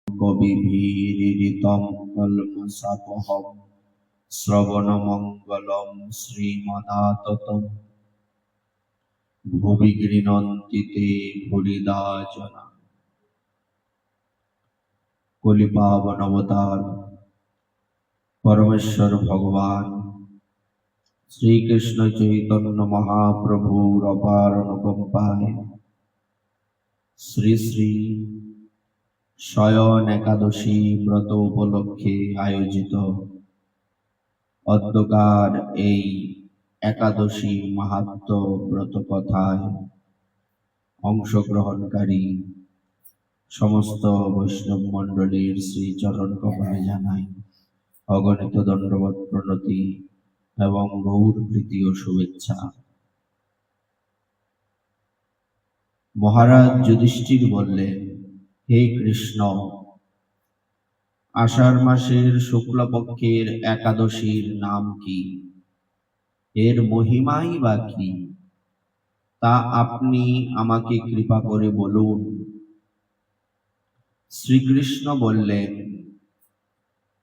কবিভিরিরিতম কল্মষাপহম শ্রবণমঙ্গলম শ্রীমদাততম ভুবি গৃণন্তি তে ভুরিদা জনা। কলিপাবন অবতার পরমেশ্বর ভগবান শ্রীকৃষ্ণ চৈতন্য মহাপ্রভুর অপার অনুকম্পায় শ্রী শ্রী শয়ন একাদশী ব্রত উপলক্ষে আয়োজিত অদ্যকার এই একাদশী মাহাত্ম্য ব্রত কথায় অংশগ্রহণকারী সমস্ত বৈষ্ণব মণ্ডলীর শ্রীচরণ কমলে জানাই অগণিত দণ্ডবৎ প্রণতি এবং গৌর প্রীতি ও শুভেচ্ছা। মহারাজ যুধিষ্ঠির বললেন, হে কৃষ্ণ, আষাঢ় মাসের শুক্লপক্ষের একাদশীর নাম কি? এর মহিমাই বা কি? তা আপনি আমাকে কৃপা করে বলুন। শ্রীকৃষ্ণ বললেন,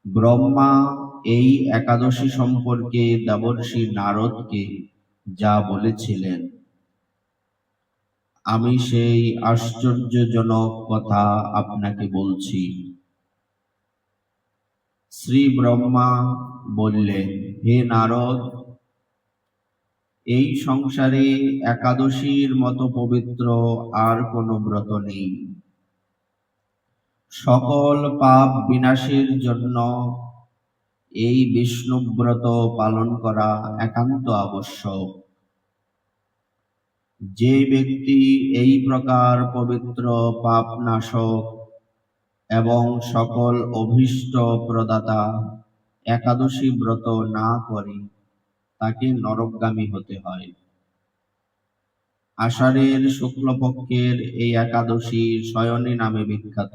ব্রহ্মা এই একাদশী সম্পর্কে দেবর্ষি নারদকে যা বলেছিলেন, আমি সেই আশ্চর্যজনক কথা আপনাকে বলছি। শ্রী ব্রহ্মা বললেন, হে নারদ, এই সংসারে একাদশীর মতো পবিত্র আর কোনো ব্রত নেই। সকল পাপ বিনাশের জন্য এই বিষ্ণুব্রত পালন করা একান্ত আবশ্যক। যে ব্যক্তি এই প্রকার পবিত্র পাপ নাশক এবং সকল অভীষ্ট প্রদাতা একাদশী ব্রত না করে তাকে নরকগামী হতে হয়। আষাঢ়ের শুক্লপক্ষের এই একাদশী শয়নী নামে বিখ্যাত।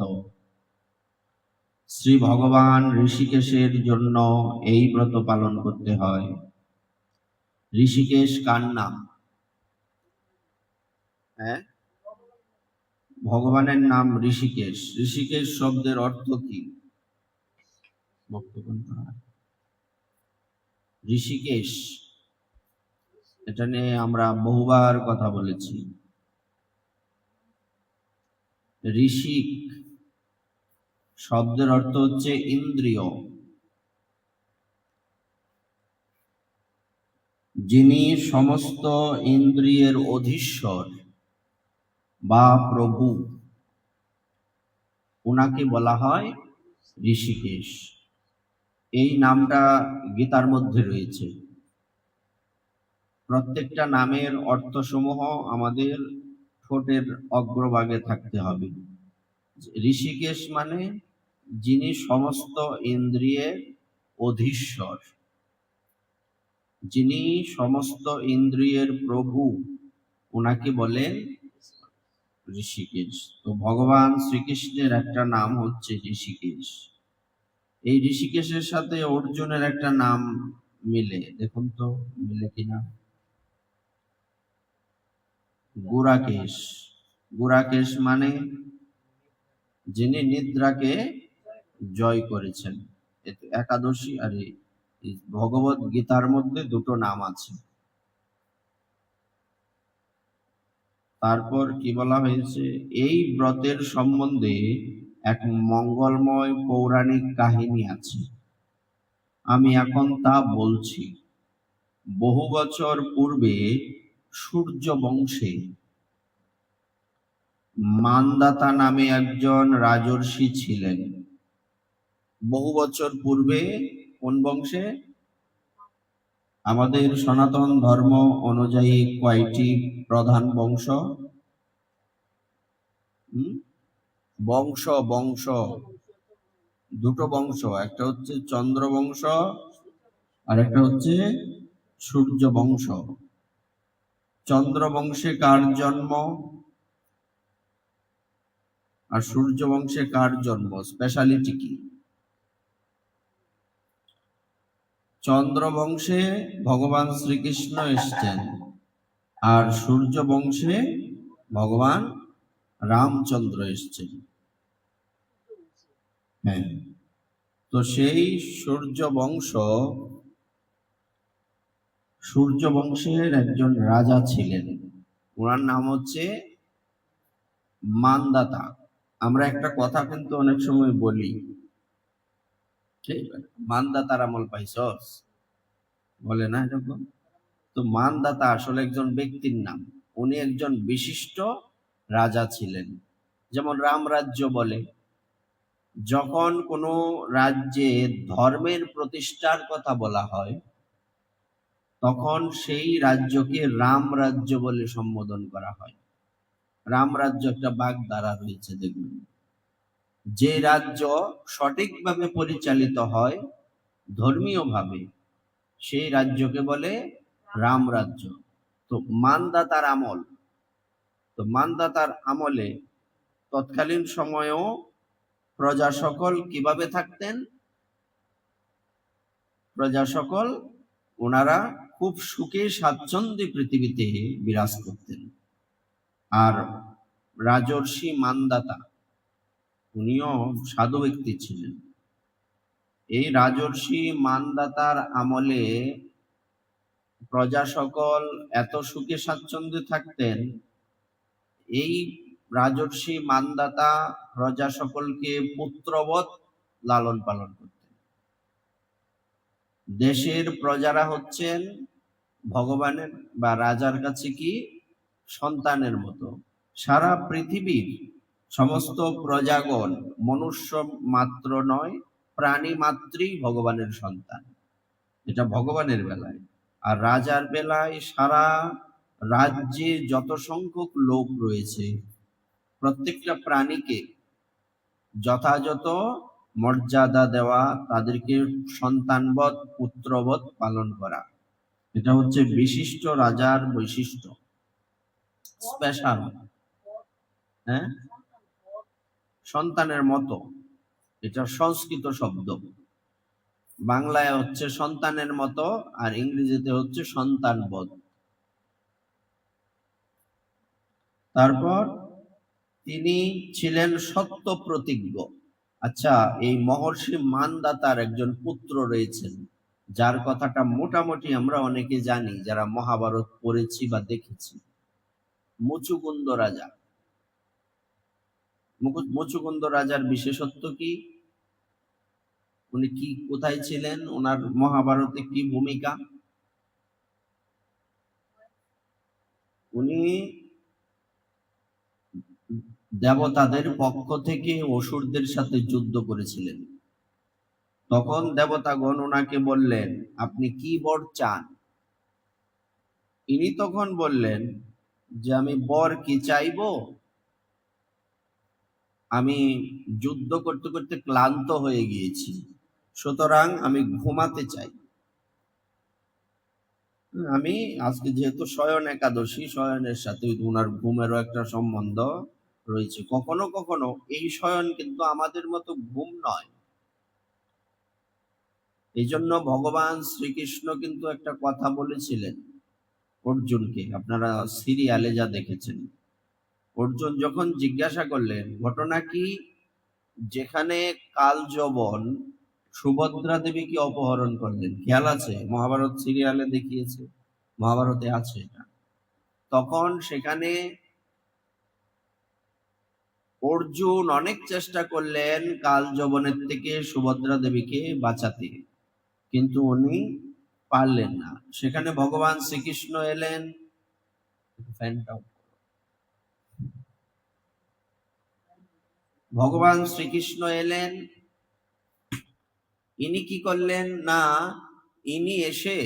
শ্রী ভগবান ঋষিকেশের জন্য এই ব্রত পালন করতে হয়। ঋষিকেশ কার নাম? ভগবানের নাম ঋষিকেশ। ঋষিকেশ শব্দের অর্থ কি? ঋষিকেশ, এটা নিয়ে আমরা বহুবার কথা বলেছি। ঋষিক শব্দের অর্থ হচ্ছে ইন্দ্রিয়। যিনি সমস্ত ইন্দ্রিয়ের অধীশ্বর বা প্রভু, ওনাকে বলা হয় ঋষিকেশ। এই নামটা গীতার মধ্যে রয়েছে। প্রত্যেকটা নামের অর্থসমূহ আমাদের ঠোঁটের অগ্রভাগে থাকতে হবে। ঋষিকেশ মানে যিনি সমস্ত ইন্দ্রিয়ের অধীশ্বর, যিনি সমস্ত ইন্দ্রিয়ের প্রভু, ওনাকে বলেন ঋষিকেশ। তো ভগবান শ্রীকৃষ্ণের একটা নাম হচ্ছে ঋষিকেশ। এই ঋষিকেশের সাথে অর্জুনের একটা নাম মিলে, দেখুন তো মিলে কিনা। গুরাকেশ। গুরাকেশ মানে যিনি নিদ্রাকে জয় করেছেন। একাদশী আর ভগবত গীতার মধ্যে দুটো নাম আছে। তারপর কি বলা হয়েছে, এই ব্রতের সম্বন্ধে এক মঙ্গলময় পৌরাণিক কাহিনী আছে, আমি এখন তা বলছি। বহু বছর পূর্বে সূর্য বংশে মানদাতা নামে একজন রাজর্ষি ছিলেন। বহু বছর পূর্বে কোন বংশে? আমাদের সনাতন ধর্ম অনুযায়ী কয়টি প্রধান বংশ? বংশ বংশ দুটো বংশ, একটা হচ্ছে চন্দ্র বংশ আর একটা হচ্ছে সূর্য বংশ। চন্দ্র বংশে কার জন্ম আর সূর্য বংশে কার জন্ম? স্পেশালিটি কি? চন্দ্র বংশে ভগবান শ্রীকৃষ্ণ এসেছেন আর সূর্য বংশে ভগবান রামচন্দ্র এসেছেন। হ্যাঁ, তো সেই সূর্য বংশের একজন রাজা ছিলেন, ওনার নাম হচ্ছে মানদাতা। আমরা একটা কথা কিন্তু অনেক সময় বলি, ঠিক আছে, মানদাতার আমল পাইছস, বলে না এরকম। তো মানদাতা আসলে একজন ব্যক্তির নাম, উনি একজন বিশিষ্ট রাজা ছিলেন। যেমন রামরাজ্য বলে, যখন কোনো রাজ্যে ধর্মের প্রতিষ্ঠার কথা বলা হয় তখন সেই রাজ্যকে রাম রাজ্য বলে সম্বোধন করা হয়। রাম রাজ্য একটা বাগধারা রয়েছে, দেখুন, যে রাজ্য সঠিকভাবে পরিচালিত হয় ধর্মীয়ভাবে সেই রাজ্যকে বলে রাম রাজ্য। তো মানদাতার আমল, তো মানদাতার আমলে তৎকালীন সময়েও প্রজা সকল কিভাবে থাকতেন? প্রজা সকল ওনারা খুব সুখে স্বাচ্ছন্দ্যে পৃথিবীতে বিরাজ করতেন। আর রাজর্ষি মানদাতা উনিও সাধু ব্যক্তি ছিলেন। এই রাজর্ষি মানদাতার আমলে প্রজা সকল এত সুখে স্বাচ্ছন্দ্যে থাকতেন, এই রাজর্ষি মানদাতা প্রজা সকলকে পুত্রবৎ লালন পালন করতেন। দেশের প্রজারা হচ্ছেন ভগবানের বা রাজার কাছে কি সন্তানের মতো। সারা পৃথিবীর সমস্ত প্রজাগণ মনুষ্য মাত্র নয়, প্রাণী মাত্রই ভগবানের সন্তান, এটা ভগবানের বেলায়। আর রাজার বেলায় সারা রাজ্যে যত সংখ্যক লোক রয়েছে প্রত্যেকটা প্রাণীকে যথাযথ মর্যাদা দেওয়া, তাদেরকে সন্তানবৎ পুত্রবৎ পালন করা, এটা হচ্ছে বিশিষ্ট রাজার বৈশিষ্ট্য, স্পেশাল। হ্যাঁ, সন্তানের মতো, এটা সংস্কৃত শব্দ, বাংলায় হচ্ছে সন্তানের মতো আর ইংরেজিতে হচ্ছে সন্তানবৎ। তারপর তিনি ছিলেন সত্য প্রতিজ্ঞ। আচ্ছা, এই মহর্ষি মানদাতার একজন পুত্র রয়েছেন যার কথাটা মোটামুটি আমরা অনেকে জানি যারা মহাভারত পড়েছি বা দেখেছি, মুচুকুন্দ রাজা। মুচুকুন্দ রাজার বিশেষত্ব কি? উনি কি কোথায় ছিলেন? ওনার মহাভারতে কি ভূমিকা? উনি দেবতাদের পক্ষ থেকে অসুরদের সাথে যুদ্ধ করেছিলেন। তখন দেবতাগণ ওনাকে বললেন, আপনি কি বর চান? ইনি তখন বললেন যে আমি বর কি চাইবো, আমি যুদ্ধ করতে করতে ক্লান্ত হয়ে গিয়েছি, সুতরাং আমি ঘুমাতে চাই। আমি আজকে যেহেতু শয়ন একাদশী, শয়নের সাথে ওনার ঘুমেরও একটা সম্বন্ধ রয়েছে। কখনো কখনো এই শয়ন কিন্তু আমাদের মতো ঘুম নয়। এই জন্য ভগবান শ্রীকৃষ্ণ কিন্তু একটা কথা বলেছিলেন অর্জুনকে, আপনারা সিরিয়ালে যা দেখেছেন। অর্জুন যখন জিজ্ঞাসা করলেন ঘটনা কি, যেখানে কাল যবন সুভদ্রা দেবীকে অপহরণ করলেন, খেয়াল আছে? মহাভারত সিরিয়ালে দেখিয়েছে, মহাভারতে আছে এটা। তখন সেখানে অর্জুন অনেক চেষ্টা করলেন কাল যবনের থেকে সুভদ্রা দেবীকে বাঁচাতে, কিন্তু উনি পারলেন না। সেখানে ভগবান শ্রীকৃষ্ণ এলেন, ভগবান শ্রীকৃষ্ণ এলেন, ইনি কি করলেন না, ইনি এসে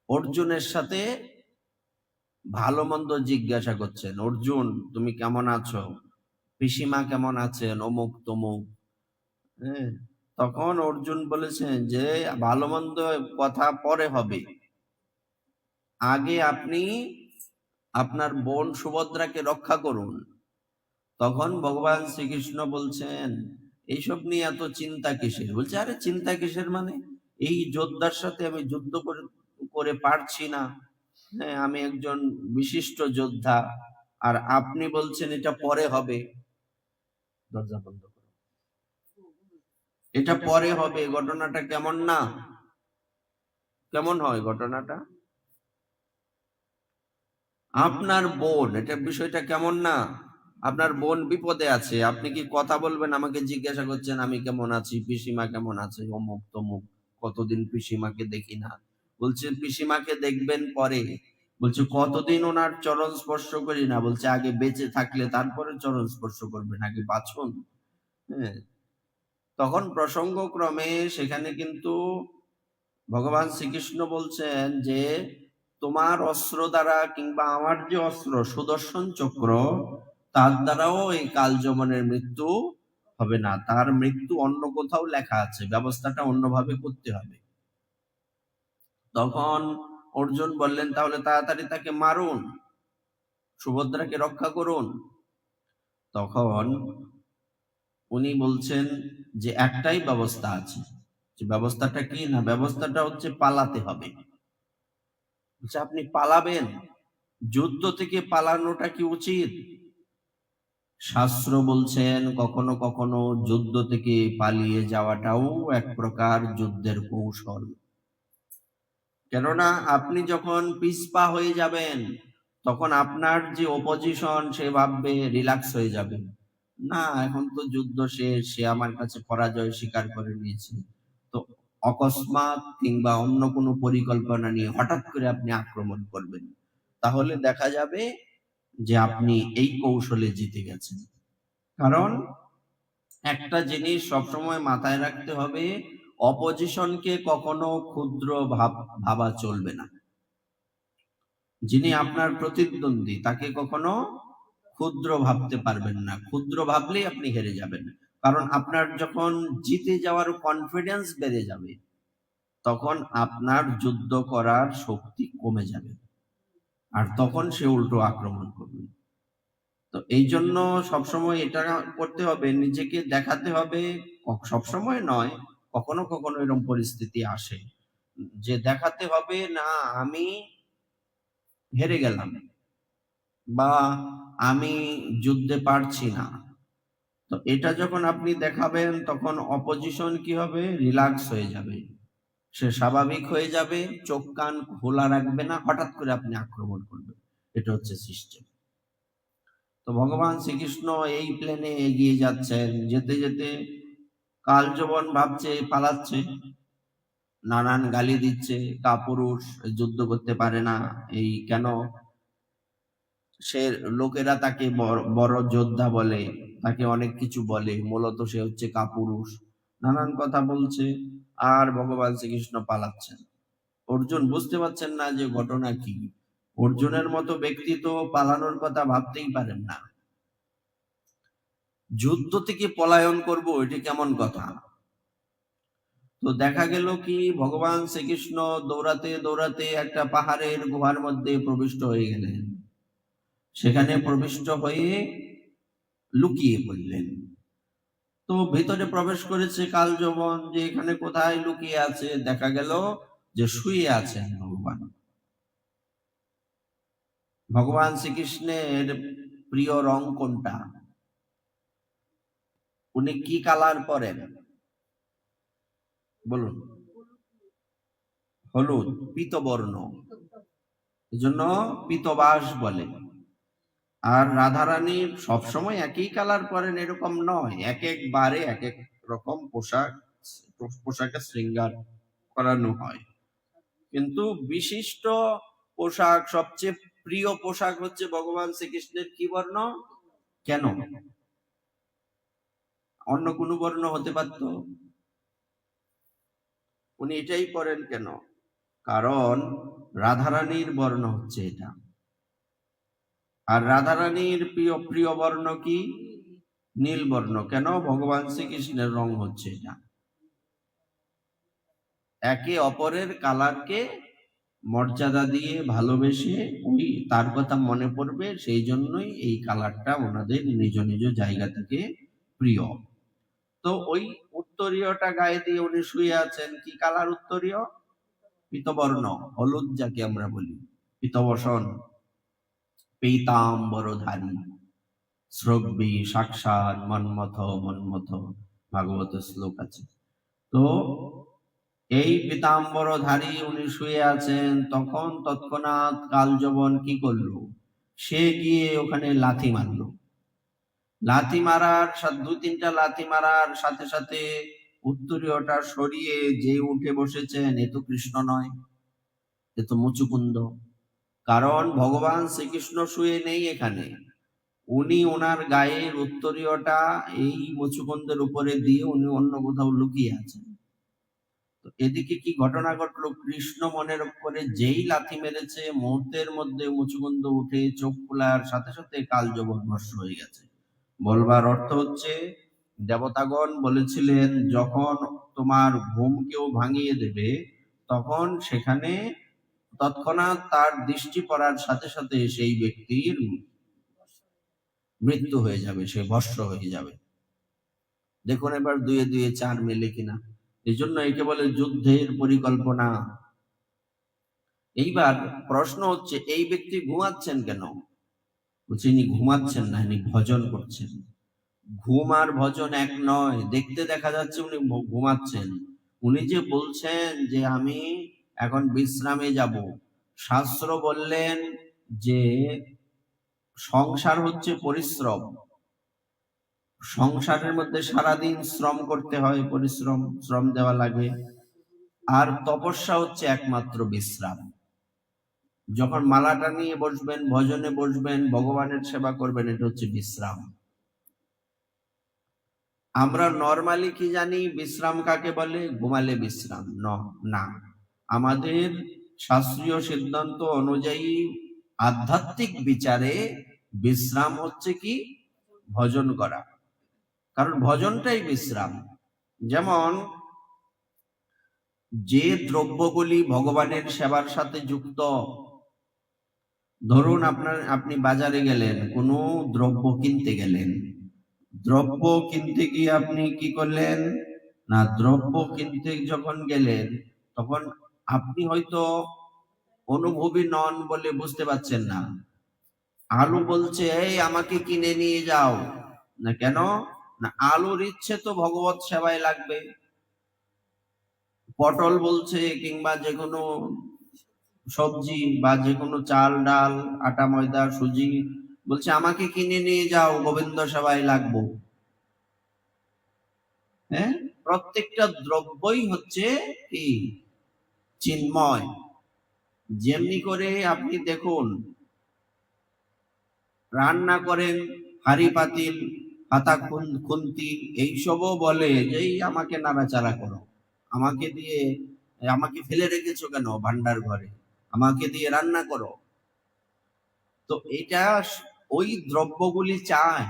অর্জুনের সাথে ভালো মন্দ জিজ্ঞাসা করছেন, অর্জুন তুমি কেমন আছো, পিসিমা কেমন আছেন, অমুক তমুক। হ্যাঁ, তখন অর্জুন বলেছেন যে ভালো মন্দ কথা পরে হবে, আগে আপনি আপনার বোন সুভদ্রাকে রক্ষা করুন। তখন ভগবান শ্রীকৃষ্ণ বলছেন এইসব নিয়ে এত চিন্তা কিসের? বলছে আরে চিন্তা কিসের মানে, এই যোদ্ধার সাথে আমি যুদ্ধ করে পারছি না। হ্যাঁ, আমি একজন বিশিষ্ট যোদ্ধা, আর আপনি বলছেন এটা পরে হবে। দরজা বন্ধ করো। এটা পরে হবে। ঘটনাটা কেমন না, কেমন হয় ঘটনাটা? আপনার বোন, এটা বিষয়টা কেমন না, আপনার বোন বিপদে আছে, আপনি কি কথা বলবেন? আমাকে জিজ্ঞাসা করছেন আমি কেমন আছি, পিসিমা কেমন আছে, অমুক তমুক, কতদিন পিসিমাকে দেখি না। বলছেন পিসিমাকে দেখবেন পরে। বলছে কতদিন ওনার চরণ স্পর্শ করি না। বলছে আগে বেঁচে থাকলে তারপরে চরণ স্পর্শ করবেন, আগে বাঁচুন। হ্যাঁ, তখন প্রসঙ্গক্রমে সেখানে কিন্তু ভগবান শ্রীকৃষ্ণ বলছেন যে তোমার অস্ত্র দ্বারা কিংবা আমার যে অস্ত্র সুদর্শন চক্র, তার দ্বারাও এই কাল যমনের মৃত্যু হবে না। তার মৃত্যু অন্য কোথাও লেখা আছে, ব্যবস্থাটা অন্যভাবে করতে হবে। তখন অর্জুন বললেন তাহলে তাড়াতাড়ি তাকে মারুন, সুভদ্রাকে রক্ষা করুন। তখন উনি বলছেন যে একটাই ব্যবস্থা আছে। যে ব্যবস্থাটা কি না, ব্যবস্থাটা হচ্ছে পালাতে হবে। বলছে আপনি পালাবেন? যুদ্ধ থেকে পালানোটা কি উচিত? শাস্ত্র বলছেন কখনো কখনো যুদ্ধ থেকে পালিয়ে যাওয়াটাও এক প্রকার যুদ্ধের কৌশল। কেননা আপনি যখন পিছপা হয়ে যাবেন, তখন আপনার যে অপোজিশন সে ভাববে, রিল্যাক্স হয়ে যাবে, না এখন তো যুদ্ধ শেষ, সে আমার কাছে পরাজয় স্বীকার করে নিয়েছে। তো অকস্মাৎ কিংবা অন্য কোনো পরিকল্পনা নিয়ে হঠাৎ করে আপনি আক্রমণ করবেন, তাহলে দেখা যাবে যে আপনি এই কৌশলে জিতে গেছেন। কারণ একটা জিনিস সবসময় মাথায় রাখতে হবে, অপোজিশনকে কখনো ক্ষুদ্র ভাবা চলবে না। যিনি আপনার প্রতিদ্বন্দ্বী তাকে কখনো ক্ষুদ্র ভাবতে পারবেন না। ক্ষুদ্র ভাবলেই আপনি হেরে যাবেন। কারণ আপনার যখন জিতে যাওয়ার কনফিডেন্স বেড়ে যাবে, তখন আপনার যুদ্ধ করার শক্তি কমে যাবে, আর তখন সে উল্টো আক্রমণ করবে। তো এই জন্য সবসময় এটা করতে হবে, নিজেকে দেখাতে হবে। সবসময় নয়, কখনো কখনো এরকম পরিস্থিতি আসে যে দেখাতে হবে না আমি হেরে গেলাম বা আমি যুদ্ধে পারছি না। তো এটা যখন আপনি দেখাবেন, তখন অপোজিশন কি হবে, রিল্যাক্স হয়ে যাবে, সে স্বাভাবিক হয়ে যাবে, চোখ কান খোলা রাখবে না, হঠাৎ করে আপনি আক্রমণ করবেন। এটা হচ্ছে সিস্টেম। তো ভগবান শ্রীকৃষ্ণ এই প্লেনে এগিয়ে যাচ্ছেন, যেতে যেতে কালযবন ভাবছে পালাচ্ছে, নানান গালি দিচ্ছে, কাপুরুষ, যুদ্ধ করতে পারে না, এই কেন, সে লোকেরা তাকে বড় যোদ্ধা বলে, তাকে অনেক কিছু বলে, মূলত সে হচ্ছে কাপুরুষ, নানান কথা বলছে। আর ভগবান শ্রীকৃষ্ণ পালাচ্ছেন। অর্জুন বুঝতে পারছেন না যে ঘটনা কি। অর্জুনের মতো ব্যক্তি তো পালানোর কথা ভাবতেই পারেন না। যুদ্ধ থেকে পলায়ন করব, এটি কেমন কথা? তো দেখা গেল কি, ভগবান শ্রীকৃষ্ণ দৌড়াতে দৌড়াতে একটা পাহাড়ের গুহার মধ্যে প্রবিষ্ট হয়ে গেলেন। সেখানে প্রবিষ্ট হয়ে লুকিয়ে পড়লেন। তো ভিতরে প্রবেশ করেছে কালযবন, যে এখানে কোথায় লুকিয়ে আছে, দেখা গেল যে শুয়ে আছেন ভগবান। ভগবান শ্রীকৃষ্ণের প্রিয় রং কোনটা? উনি কি কালার পরেন বলুন? হলুদ, পীতবর্ণ, এজন্য পীতবাস বলে। আর রাধারানী সবসময় একই কালার পরেন এরকম নয়, এক এক বারে এক এক রকম পোশাকের শৃঙ্গার করানো হয়। কিন্তু বিশিষ্ট পোশাক, সবচেয়ে প্রিয় পোশাক হচ্ছে ভগবান শ্রীকৃষ্ণের কি বর্ণ? কেন? অন্য কোনো বর্ণ হতে পারত, উনি এটাই পরেন কেন? কারণ রাধারানীর বর্ণ হচ্ছে এটা। আর রাধারানীর প্রিয় প্রিয় বর্ণ কি? নীল বর্ণ। কেন? ভগবান শ্রীকৃষ্ণের রং হচ্ছে এটা। একে অপরের কালারকে মর্যাদা দিয়ে ভালোবেসে, ওই তার কথা মনে পড়বে, সেই জন্যই এই কালারটা ওনাদের নিজ নিজ জায়গা থেকে প্রিয়। তো ওই উত্তরীয়টা গায়ে দিয়ে উনি শুয়ে আছেন। কি কালার উত্তরীয়? পীতবর্ণ, হলুদ যাকে আমরা বলি, পীতবসন, পীতাম্বরধারী, শ্রব্বী সাক্ষাৎ মন্মথ মন্মথ, ভাগবত শ্লোক আছে। তো এই পীতাম্বরধারী উনি শুয়ে আছেন, তখন তৎক্ষণাৎ কালযবন কি করলো, সে গিয়ে ওখানে লাথি মারলো। লাথি মারার দুই তিনটা লাথি মারার সাথে সাথে উত্তরীয়টা সরিয়ে যে উঠে বসেছেন, এ তো কৃষ্ণ নয়, এ তো মুচুকুন্দ। কারণ ভগবান শ্রীকৃষ্ণ শুয়ে নেই এখানে, উনি ওনার গায়ের উত্তরীয়টা এই মুচুকুন্দের উপরে দিয়ে উনি অন্য কোথাও লুকিয়ে আছেন। তো এদিকে কি ঘটনা ঘটলো, কৃষ্ণ মনের উপরে যেই লাথি মেরেছে, মুহূর্তের মধ্যে মুচুকুন্দ উঠে চোখ খোলার সাথে সাথে কালযবন ভস্ম হয়ে গেছে। বলবার অর্থ হচ্ছে, দেবতাগণ বলেছিলেন যখন তোমার ঘুম কেউ ভাঙিয়ে দেবে, তখন সেখানে তৎক্ষণাৎ তার দৃষ্টি পড়ার সাথে সাথে সেই ব্যক্তির মৃত্যু হয়ে যাবে, সে ভস্ম হয়ে যাবে। দেখুন এবার দুয়ে দুয়ে চার মেলে কিনা। এই জন্য একে বলে যুদ্ধের পরিকল্পনা। এইবার প্রশ্ন হচ্ছে, এই ব্যক্তি ঘুমাচ্ছেন কেন? বলছে ইনি ঘুমাচ্ছেন না, ইনি ভজন করছেন। ঘুম আর ভজন এক নয়। দেখতে দেখা যাচ্ছে উনি ঘুমাচ্ছেন, উনি যে বলছেন যে আমি এখন বিশ্রামে যাব। শাস্ত্র বললেন যে সংসার হচ্ছে পরিশ্রম, সংসারের মধ্যে সারাদিন শ্রম করতে হয়, পরিশ্রম শ্রম দেওয়া লাগে। আর তপস্যা হচ্ছে একমাত্র বিশ্রাম। যখন মালাটা নিয়ে বসবেন, ভজনে বসবেন, ভগবানের সেবা করবেন, এটা হচ্ছে বিশ্রাম। আমরা নরমালি কি জানি বিশ্রাম কাকে বলে? ঘুমালে বিশ্রাম না। আমাদের শাস্ত্রীয় সিদ্ধান্ত অনুযায়ী আধ্যাত্মিক বিচারে বিশ্রাম হচ্ছে কি? ভজন করা। কারণ ভজনটাই বিশ্রাম। যেমন যে দ্রব্যগুলি ভগবানের সেবার সাথে যুক্ত, ধরুন আপনি বাজারে গেলেন, কোনো দ্রব্য কিনতে গেলেন, দ্রব্য কিনতে গিয়ে আপনি কি করলেন না, দ্রব্য কিনতে যখন গেলেন তখন আপনি হয়তো অনুভবী নন বলে বুঝতে পারছেন না। আলু বলছে এই আমাকে কিনে নিয়ে যাও, না কেন না, আলুর ইচ্ছে তো ভগবত সেবায় লাগবে। পটল বলছে, কিংবা যে কোনো সবজি বা যে কোনো চাল ডাল আটা ময়দা সুজি বলছে আমাকে কিনে নিয়ে যাও, গোবিন্দ সেবায় লাগবো। হ্যাঁ, প্রত্যেকটা দ্রব্যই হচ্ছে কি? চিন্ময়। যেমনি করে আপনি দেখুন, রান্না করেন, হাড়ি পাতিল হাতা খুন্তি এইসবও বলে যে আমাকে নাড়াচাড়া করো, আমাকে দিয়ে, আমাকে ফেলে রেখেছো কেন ভান্ডার ঘরে, আমাকে দিয়ে রান্না করো। তো এটা ওই দ্রব্যগুলি চায়।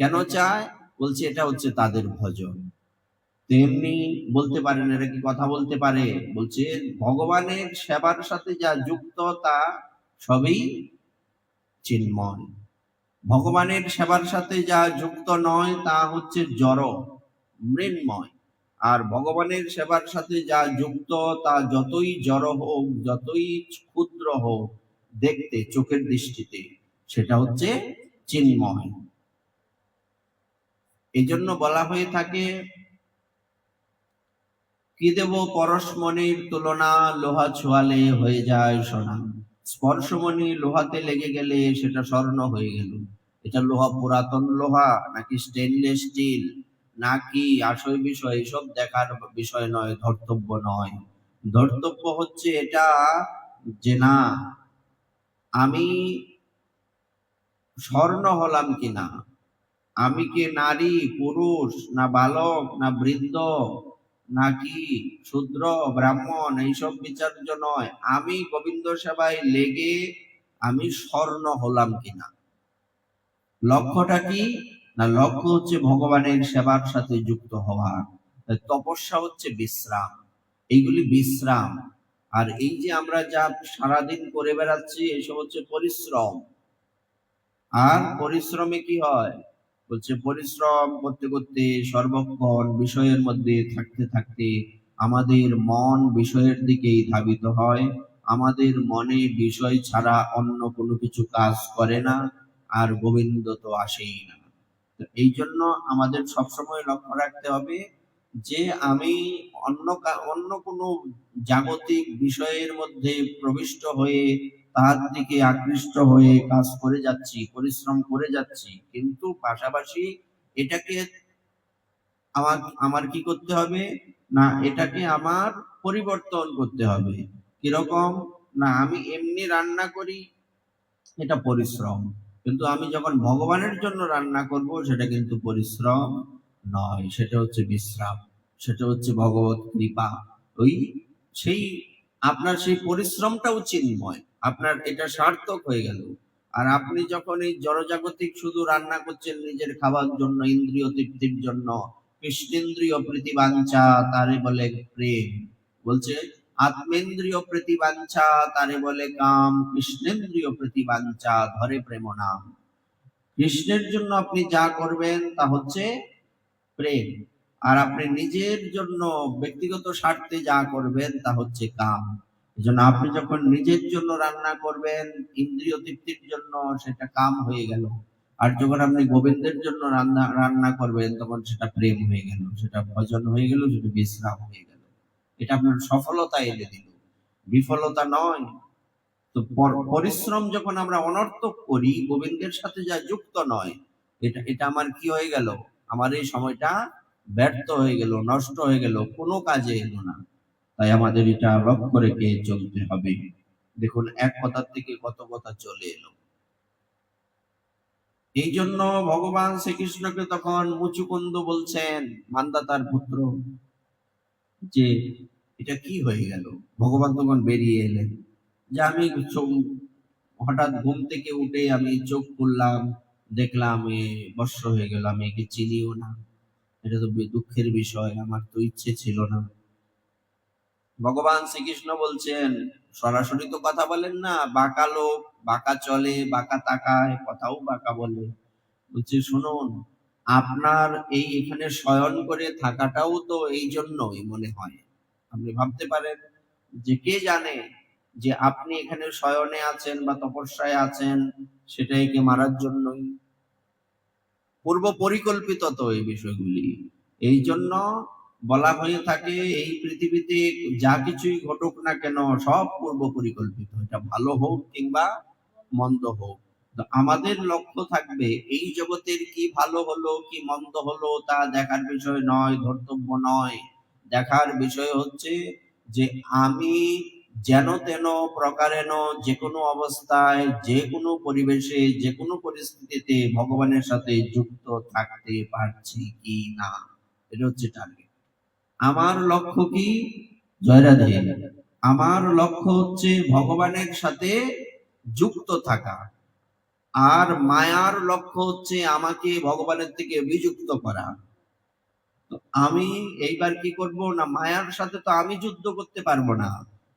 কেন চায়? বলছে এটা হচ্ছে তাদের ভজন। তেমনি বলতে পারেন, এরা কি কথা বলতে পারে? বলছে ভগবানের সেবার সাথে যা যুক্ত তা সবই চিন্ময়। ভগবানের সেবার সাথে যা যুক্ত নয় তা হচ্ছে জড় মৃন্ময়। আর ভগবানের সেবার সাথে যা যুক্ত তা যতই জড় হোক, যতই ক্ষুদ্র হোক দেখতে চোখের দৃষ্টিতে, সেটা হচ্ছে চিন্ময়। এই জন্য বলা হয়ে থাকে, কি দেব পরশমণির তুলনা, লোহা ছোঁয়ালে হয়ে যায় সোনা। স্পর্শমণি লোহাতে লেগে গেলে সেটা স্বর্ণ হয়ে গেল। এটা লোহা পুরাতন লোহা নাকি স্টেনলেস স্টিল নাকি আসল বিষয়, এসব দেখার বিষয় নয়, ধর্তব্য নয়। ধর্তব্য হচ্ছে এটা যে না, আমি স্বর্ণ হলাম কিনা, আমি কি নারী পুরুষ না বালক না বৃদ্ধ নাকি শূদ্র ব্রাহ্মণ, এইসব বিচার্য নয়। আমি গোবিন্দ সেবায় লেগে আমি স্বর্ণ হলাম কিনা। লক্ষ্যটা কি না, লক্ষ্য হচ্ছে ভগবানের সেবার সাথে যুক্ত হওয়া। তপস্যা হচ্ছে বিশ্রাম, এইগুলি বিশ্রাম। আর এই যে আমরা যা সারাদিন করে বেড়াচ্ছি এসব হচ্ছে পরিশ্রম। আর পরিশ্রমে কি হয়? বলছে পরিশ্রম করতে করতে সর্বক্ষণ বিষয়ের মধ্যে থাকতে থাকতে আমাদের মন বিষয়ের দিকেই ধাবিত হয়। আমাদের মনে বিষয় ছাড়া অন্য কোনো কিছু কাজ করে না, আর গোবিন্দ তো আসেই না। এই জন্য আমাদের সবসময় লক্ষ্য রাখতে হবে যে আমি অন্য কোনো জাগতিক বিষয়ের মধ্যে প্রবিষ্ট হয়ে তার দিকে আকৃষ্ট হয়ে কাজ করে যাচ্ছি, পরিশ্রম করে যাচ্ছি, কিন্তু পাশাপাশি এটাকে আমার আমার কি করতে হবে, না এটাকে আমার পরিবর্তন করতে হবে। কিরকম, না আমি এমনি রান্না করি, এটা পরিশ্রম, কিন্তু আমি যখন ভগবানের জন্য রান্না করব সেটা কিন্তু পরিশ্রম নয়, সেটা হচ্ছে বিশ্রাম, সেটা হচ্ছে ভগবত কৃপা। ওই সেই আপনার সেই পরিশ্রমটাও চিন্ময়, আপনার এটা সার্থক হয়ে গেল। আর আপনি যখন এই জড়জাগতিক শুধু রান্না করছেন নিজের খাবার জন্য, ইন্দ্রিয় তৃপ্তির জন্য, কৃষ্ণেন্দ্রিয় প্রীতিবাঞ্ছা তারে বলে প্রেম, বলছে আত্মেন্দ্রিয় প্রতিবাঞ্ছা তারে বলে কাম, কৃষ্ণেন্দ্রিয় প্রতিবাঞ্ছা ধরে প্রেম নাম। কৃষ্ণের জন্য আপনি যা করবেন তা হচ্ছে প্রেম, আর আপনি নিজের জন্য ব্যক্তিগত স্বার্থে যা করবেন তা হচ্ছে কাম। এজন্য আপনি যখন নিজের জন্য রান্না করবেন ইন্দ্রিয় তৃপ্তির জন্য, সেটা কাম হয়ে গেল। আর যখন আপনি গোবিন্দের জন্য রান্না করবেন তখন সেটা প্রেম হয়ে গেল, সেটা ভজন হয়ে গেল, সেটা বিশ্রাম হয়ে গেল। এটা আপনার সফলতা এনে দিল, বিফলতা নয়। তো পরিশ্রম যখন আমরা অনর্থক করি, গোবিন্দের সাথে যা যুক্ত নয়, এটা এটা আমার কি হয়ে গেল, আমার এই সময়টা ব্যর্থ হয়ে গেল, নষ্ট হয়ে গেল, কোনো কাজে এলো না। তাই আমাদের এটা লক্ষ্য রেখে চলতে হবে। দেখুন এক কথার থেকে কত কথা চলে এলো। এই জন্য ভগবান শ্রীকৃষ্ণকে তখন মুচুকুন্দ বলছেন, মান্দাতার পুত্র, যে এটা কি হয়ে গেল। ভগবান তখন বেরিয়ে এলেন, যে আমি হঠাৎ ঘুম থেকে উঠে আমি চোখ খুললাম, দেখলাম এ বর্ষ হয়ে গেল, আমি একে চিনিও না, এটা তো দুঃখের বিষয়, আমার তো ইচ্ছে ছিল না। ভগবান শ্রীকৃষ্ণ বলছেন, সরাসরি তো কথা বলেন না, বাঁকা লোক, বাঁকা চলে, বাঁকা তাকায়, কথাও বাঁকা বলে। বলছে শুনুন, আপনার এই এখানে শয়ন করে থাকাটাও তো এই জন্যই মনে হয়। আপনি ভাবতে পারেন যে কে জানে যে আপনি এখানে শয়নে আছেন বা তপস্যায় আছেন, সেটা একে মারার জন্যই, পূর্ব পরিকল্পিত তো এই বিষয়গুলি। এই জন্য বলা হয়ে থাকে এই পৃথিবীতে যা কিছুই ঘটুক না কেন সব পূর্ব পরিকল্পিত, এটা ভালো হোক কিংবা মন্দ হোক। তো আমাদের লক্ষ্য থাকবে এই জগতের কি ভালো হলো কি মন্দ হলো তা দেখার বিষয় নয়, ধর্তব্য নয়। দেখার বিষয় হচ্ছে যে আমি যেন তেন প্রকারেণ যে কোনো অবস্থায়, যে কোনো পরিবেশে, যে কোনো পরিস্থিতিতে ভগবানের সাথে যুক্ত থাকতে পারছি কি না, এটা হচ্ছে টার্গেট। আমার লক্ষ্য কি, জয় রাধে, আমার লক্ষ্য হচ্ছে ভগবানের সাথে যুক্ত থাকা। আর মায়ার লক্ষ্য হচ্ছে আমাকে ভগবানের থেকে বিযুক্ত করা। তো আমি এইবার কি করব, না মায়ার সাথে তো আমি যুদ্ধ করতে পারবো না,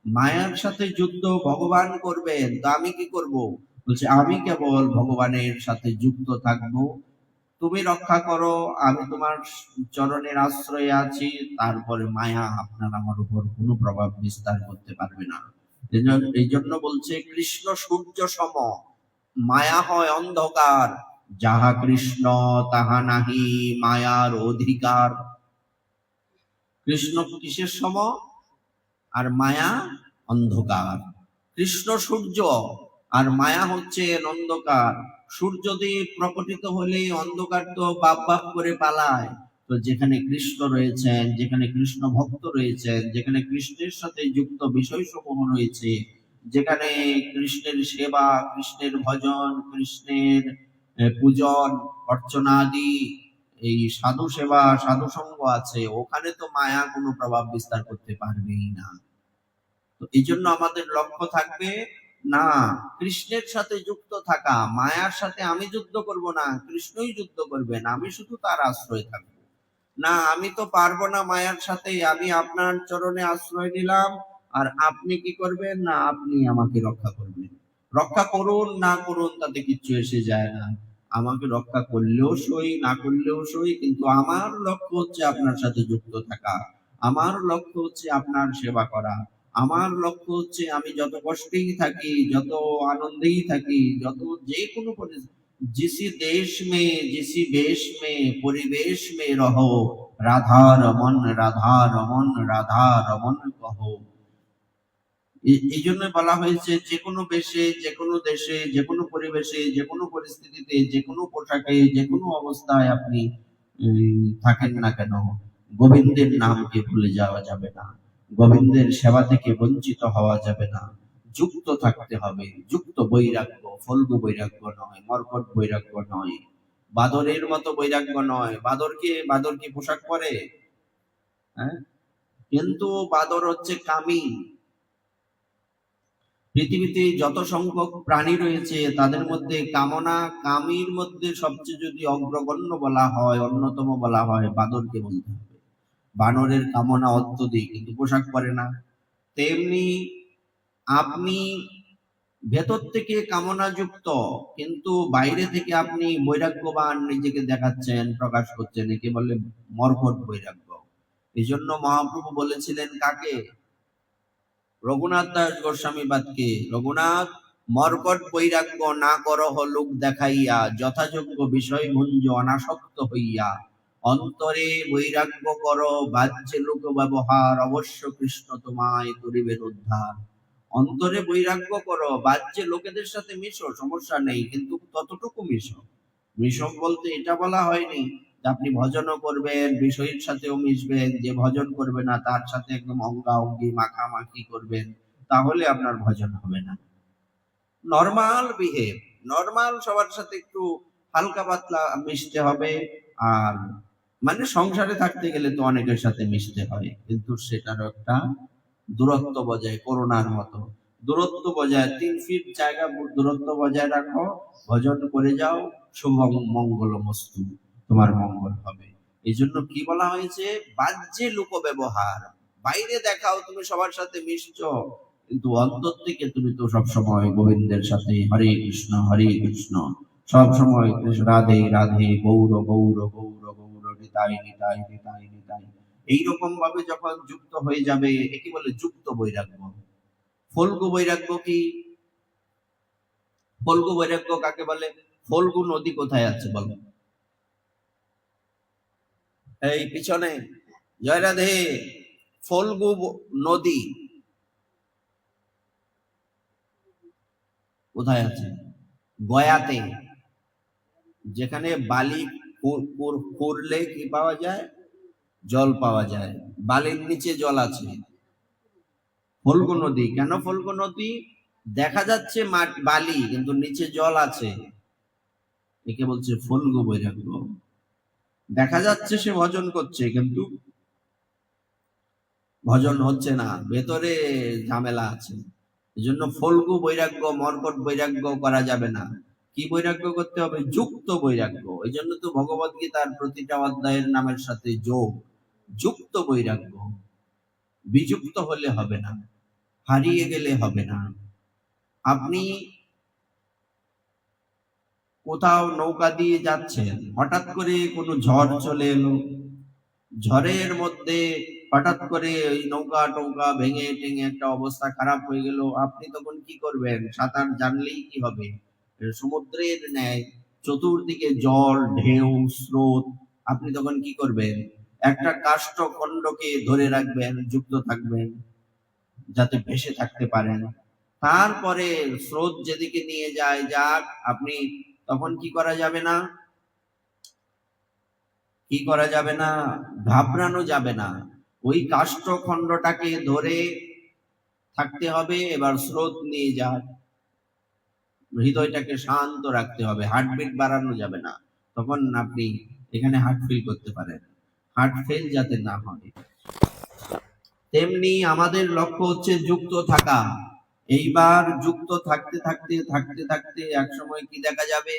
মায়ার সাথে যুদ্ধ ভগবান করবেন। তো আমি কি করব, বলছে আমি কেবল ভগবানের সাথে যুক্ত থাকব। তুমি রক্ষা করো, আমি তোমার চরণের আশ্রয়ে আছি, তারপরে মায়া আপনার আমার উপর কোনো প্রভাব বিস্তার করতে পারবে না। এই জন্য বলছে কৃষ্ণ সূর্য সম, মায়া হয় অন্ধকার, যাহা কৃষ্ণ তাহা নাহি মায়ার অধিকার। কৃষ্ণ কিসের সম, আর মায়া অন্ধকার। কৃষ্ণ সূর্য আর মায়া হচ্ছে অন্ধকার। সূর্য দিয়ে প্রকটিত হলে অন্ধকার তো বাপ বাপ করে পালায়। তো যেখানে কৃষ্ণ রয়েছেন, যেখানে কৃষ্ণ ভক্ত রয়েছেন, যেখানে কৃষ্ণের সাথে যুক্ত বিষয় সমূহ রয়েছে, যেখানে কৃষ্ণের সেবা, কৃষ্ণের ভজন, কৃষ্ণের পূজন অর্চনাদি, এই সাধু সেবা সাধু সঙ্গ আছে, ওখানে তো মায়া কোনো প্রভাব বিস্তার করতে পারবেই না। তো এই জন্য আমাদের লক্ষ্য থাকবে না কৃষ্ণের সাথে যুক্ত থাকা, মায়ার সাথে আমি যুদ্ধ করব না, কৃষ্ণই যুদ্ধ করবেন, আমি শুধু তার আশ্রয় থাকবো। না আমি তো পারবো না মায়ার সাথে, আমি আপনার চরণে আশ্রয় নিলাম, আর আপনি কি করবেন, না আপনি আমাকে রক্ষা করবেন। রক্ষা করুন না করুন তাতে কিচ্ছু এসে যায় না, আমাকে রক্ষা করলেও সই, না করলেও সই, কিন্তু আমার লক্ষ্য হচ্ছে আপনার সাথে যুক্ত থাকা, আমার লক্ষ্য হচ্ছে আপনার সেবা করা, আমার লক্ষ্য হচ্ছে আমি যত কষ্টেই থাকি, যত আনন্দেই থাকি, যত যে কোনো जिस देश में जिस वेश में परिवेश में रहो, রাধা রমন রাধা রমন রাধা রমন কহ। এই জন্য বলা হয়েছে যে কোনো বেশে, যে কোনো দেশে, যে কোনো পরিবেশে, যে কোনো পরিস্থিতিতে, যে কোনো পোশাকে, যে কোনো অবস্থায় আপনি থাকেন না কেন, গোবিন্দের নামকে ভুলে যাওয়া যাবে না, গোবিন্দের সেবা থেকে বঞ্চিত হওয়া যাবে না, যুক্ত থাকতে হবে। যুক্ত বৈরাগ্য, ফল্গু বৈরাগ্য নয়, মর্কট বৈরাগ্য নয়, বাদরের মতো বৈরাগ্য নয়। বাদর কি পোশাক পরে? হ্যাঁ, কিন্তু বাদর হচ্ছে কামী। পৃথিবীতে যত সংখ্যক প্রাণী রয়েছে তাদের মধ্যে কামীর মধ্যে সবচেয়ে যদি অগ্রগণ্য বলা হয়, অন্যতম বলা হয়, বাদরকে বলতে হবে। বানরের কামনা অত্যধিক, কিন্তু পোশাক পরে না। তেমনি আপনি ভেতর থেকে কামনা যুক্ত, কিন্তু বাইরে থেকে আপনি বৈরাগ্যবান নিজেকে দেখাচ্ছেন, প্রকাশ করছেন, একে বলে মর্কট বৈরাগ্য। এই জন্য মহাপ্রভু বলেছিলেন কাকে? রঘুনাথ দাস গোস্বামী বাদকে, রঘুনাথ, মর্কট বৈরাগ্য না করহ লোক দেখাইয়া, যথাযোগ্য বিষয় ভুঞ্জ অনাসক্ত হইয়া, অন্তরে বৈরাগ্য কর, বাহ্যে লোক ব্যবহার, অবশ্য কৃষ্ণ তোমায় করিবেন উদ্ধার। অন্তরে বৈরাগ্য করো, বাহ্যে লোকেদের সাথে মিশো, সমস্যা নেই, কিন্তু ততটুকু মিশো। মিশো বলতে এটা বলা হয়নি যে আপনি ভজনও করবেন, বিষয়ের সাথেও মিশবেন, যে ভজন করবে না তার সাথে একদম অঙ্গাঅঙ্গি মাখামাখি করবেন, তাহলে আপনার ভজন হবে না। নর্মাল বিহেভ, নর্মাল সবার সাথে একটু হালকা পাতলা মিশতে হবে। আর মানে সংসারে থাকতে গেলে তো অনেকের সাথে মিশতে হয়, কিন্তু সেটারও একটা দূরত্ব বজায়, করোনার মতো দূরত্ব বজায়, 3 ফিট জায়গা দূরত্ব বজায় রাখো, ভজন করে যাও, শুভ মঙ্গলমস্তু, তোমার মঙ্গল হবে। এই জন্য কি বলা হয়েছে? বাহ্যে লোক ব্যবহার, বাইরে দেখাও তুমি সবার সাথে মিশছো, কিন্তু অন্তর থেকে তুমি তো সবসময় গোবিন্দের সাথে হরে কৃষ্ণ হরে কৃষ্ণ, সব সময় রাধে রাধে, গৌর গৌর গৌর গৌর, নিতাই নিতাই নিতাই নিতাই, এইরকম ভাবে যখন যুক্ত হয়ে যাবে, একে বলে যুক্ত বৈরাগ্য। ফল্গু বৈরাগ্য কি? ফল্গু বৈরাগ্য কাকে বলে? ফল্গু নদী কোথায় আছে বলো? এই পিছনে, জয় রাধে। ফল্গু নদী কোথায় আছে? গয়াতে। যেখানে বালি খুঁড়লে কি পাওয়া যায়? জল পাওয়া যায়। বালির নিচে জল আছে। ফল্গু নদী। কেন ফল্গু নদী? দেখা যাচ্ছে বালি, কিন্তু নিচে জল আছে, একে বলছে ফল্গু বৈরাগ্য। দেখা যাচ্ছে সে ভজন করছে, কিন্তু ভজন হচ্ছে না, ভেতরে ঝামেলা আছে। এই জন্য ফল্গু বৈরাগ্য, মর্কট বৈরাগ্য করা যাবে না। কি বৈরাগ্য করতে হবে? যুক্ত বৈরাগ্য। এই জন্য তো ভগবদ গীতার প্রতিটা অধ্যায়ের নামের সাথে যোগ, যুক্ত বৈরাগ্য। বিযুক্ত হলে হবে না, হারিয়ে গেলে হবে না। আপনি কোথাও নৌকা দিয়ে যাচ্ছেন, হঠাৎ করে কোনো ঝড় চলে এলো, ঝড়ের মধ্যে হঠাৎ করে ওই নৌকা টৌকা ভেঙে টেঙে একটা অবস্থা খারাপ হয়ে গেল, আপনি তখন কি করবেন? সাঁতার জানলেই কি হবে? সমুদ্রের ন্যায় চতুর্দিকে জল, ঢেউ, স্রোত, আপনি তখন কি করবেন? একটা কাষ্ঠ খণ্ডকে ধরে রাখবেন, যুক্ত থাকবেন, যাতে ভেসে থাকতে পারেন। তারপরে স্রোত যেদিকে নিয়ে যায় যাক, আপনি তখন কি করা যাবে না? কি করা যাবে না? ঘাবড়ানো যাবে না। ওই কাষ্ঠ খণ্ডটাকে ধরে থাকতে হবে। এবার স্রোত নিয়ে যাক, হৃদয়টাকে শান্ত রাখতে হবে, হার্টবিট বাড়ানো যাবে না। তখন আপনি এখানে হার্ট ফিল করতে পারেন, হার্ট ফেল যাতে না হয়। তেমনি আমাদের লক্ষ্য হচ্ছে যুক্ত থাকা। এইবার যুক্ত থাকতে থাকতে থাকতে থাকতে এক সময় কি দেখা যাবে?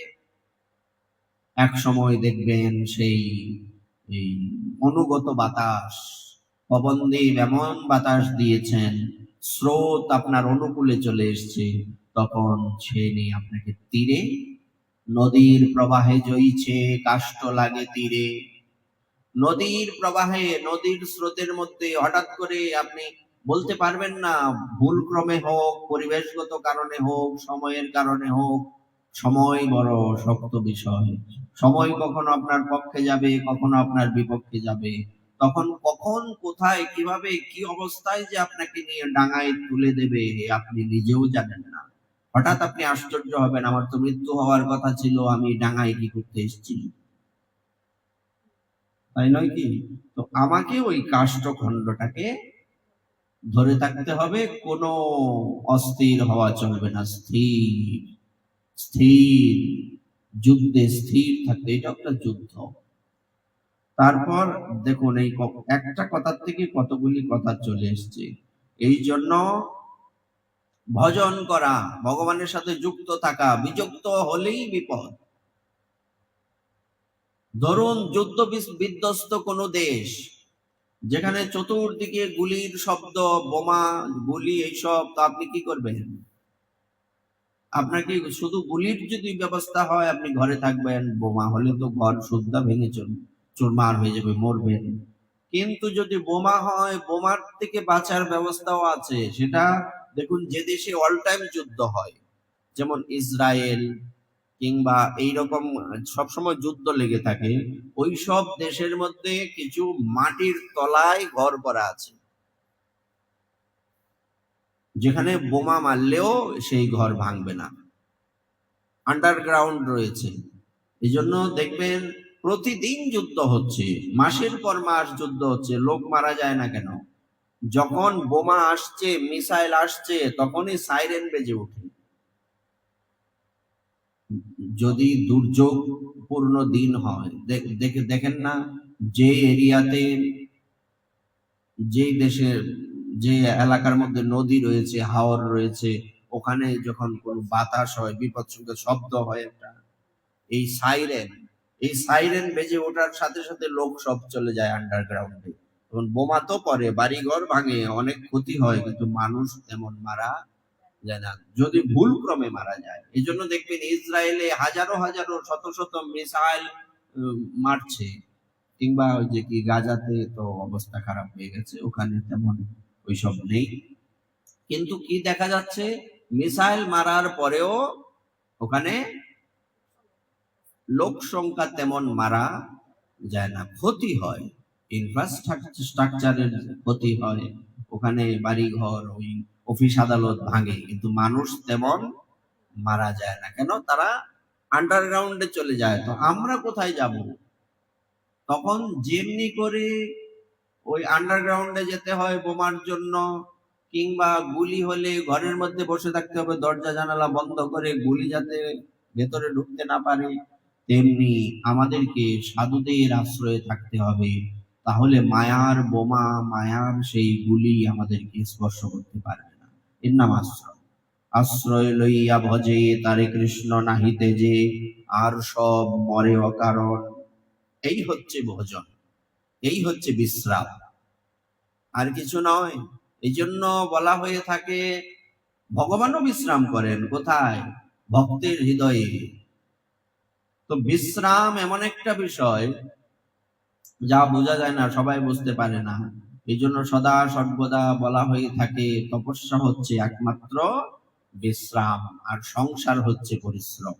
এক সময় দেখবেন সেই এই অনুগত বাতাস, পবনদেব এমন বাতাস দিয়েছেন, স্রোত আপনার অনুকূলে চলে এসছে, তখন সে নিয়ে আপনাকে তীরে, নদীর প্রবাহে জইছে কাষ্ঠ লাগে তীরে। নদীর প্রবাহে, নদীর স্রোতের মধ্যে হঠাৎ করে আপনি বলতে পারবেন না, ভুল ক্রমে হোক, পরিবেশগত কারণে হোক, সময়ের কারণে হোক, সময় বড় শক্ত বিষয়। সময় কখনো আপনার পক্ষে যাবে, কখনো আপনার বিপক্ষে যাবে। তখন কখন কোথায় কিভাবে কি অবস্থায় যে আপনাকে নিয়ে ডাঙায় তুলে দেবে আপনি নিজেও জানেন না। হঠাৎ আপনি আশ্চর্য হবেন, আমার তো মৃত্যু হওয়ার কথা ছিল, আমি ডাঙায় কি করতে এসেছি, তাই নয় কি? তো আমাকে ওই কাষ্ঠখণ্ডটাকে ধরে থাকতে হবে, কোনো অস্থির হওয়া চলবে না, স্থির স্থির যুদ্ধে স্থির থাকতে, এটা একটা যুদ্ধ। তারপর দেখুন এই একটা কথার থেকে কতগুলি কথা চলে এসছে। এই জন্য ভজন করা, ভগবানের সাথে যুক্ত থাকা, বিযুক্ত হলেই বিপদ। ধরুন যুদ্ধ বিধ্বস্ত কোনো দেশ, যেখানে চতুর্দিকে গুলির শব্দ, বোমা, গুলি, এইসব, তো আপনি কি করবেন? আপনাকে শুধু গুলির যদি ব্যবস্থা হয় আপনি ঘরে থাকবেন, বোমা হলে তো ঘর শুদ্ধা ভেঙে চুরমার হয়ে যাবে, মরবেন। কিন্তু যদি বোমা হয়, বোমার থেকে বাঁচার ব্যবস্থাও আছে। সেটা দেখুন, যে দেশে অল টাইম যুদ্ধ হয়, যেমন ইসরায়েল কিংবা এইরকম সবসময় যুদ্ধ লেগে থাকে, ওই সব দেশের মধ্যে কিছু মাটির তলায় ঘর করা আছে, যেখানে বোমা মারলেও সেই ঘর ভাঙবে না, আন্ডারগ্রাউন্ড রয়েছে। এই জন্য দেখবেন প্রতিদিন যুদ্ধ হচ্ছে, মাসের পর মাস যুদ্ধ হচ্ছে, লোক মারা যায় না কেন? যখন বোমা আসছে, মিসাইল আসছে, তখনই সাইরেন বেজে ওঠে। যদি দুর্যোগপূর্ণ দিন হয়, দেখেন না, যে এরিয়াতে, যে দেশের, যে এলাকার মধ্যে নদী রয়েছে, হাওর রয়েছে, ওখানে যখন কোনো বাতাস হয়, বিপদসংকেত শব্দ হয় একটা, এই সাইরেন বেজে ওঠার সাথে সাথে লোক সব চলে যায় আন্ডারগ্রাউন্ডে। তখন বোমা তো পড়ে, বাড়িঘর ভাঙে, অনেক ক্ষতি হয়, কিন্তু মানুষ তেমন মারা যায় না, যদি ভুল ক্রমে মারা যায়। এই জন্য দেখবেন ইসরায়েলে হাজারো হাজারো শত শত মিসাইল মারছে, কিংবা ওই যে কি গাজাতে তো অবস্থা খারাপ হয়ে গেছে, ওখানে তেমন ওইসব নেই। কিন্তু কি দেখা যাচ্ছে, মিসাইল মারার পরেও ওখানে লোক সংখ্যা তেমন মারা যায় না, ক্ষতি হয়, ইনফ্রাস্ট্রাকচারের ক্ষতি হয়, ওখানে বাড়িঘর, ওই অফিস আদালত ভাঙে, কিন্তু মানুষ তেমন মারা যায় না। কেন? তারা আন্ডারগ্রাউন্ডে চলে যায়। তো আমরা কোথায় যাব? তখন যেমনি করে ওই আন্ডারগ্রাউন্ডে যেতে হয় বোমার জন্য, কিংবা গুলি হলে ঘরের মধ্যে বসে থাকতে হবে, দরজা জানালা বন্ধ করে, গুলি যাতে ভেতরে ঢুকতে না পারে, তেমনি আমাদেরকে সাধুদের আশ্রয়ে থাকতে হবে। তাহলে মায়ার বোমা, মায়ার সেই গুলি আমাদেরকে স্পর্শ করতে পারবে না। এর নাম আশ্রয়। আশ্রয় লইয়া ভজে তারে কৃষ্ণ নাহিতে যে, আর সব মরে অকারণ। এই হচ্ছে ভজন, এই হচ্ছে বিশ্রাম, আর কিছু নয়। এই জন্য বলা হয়ে থাকে, ভগবানও বিশ্রাম করেন কোথায়? ভক্তের হৃদয়ে। তো বিশ্রাম এমন একটা বিষয় যা বোঝা যায় না, সবাই বুঝতে পারে না। এই জন্য সদা সর্বদা বলা হয়ে থাকে, তপস্যা হচ্ছে একমাত্র বিশ্রাম, আর সংসার হচ্ছে পরিশ্রম।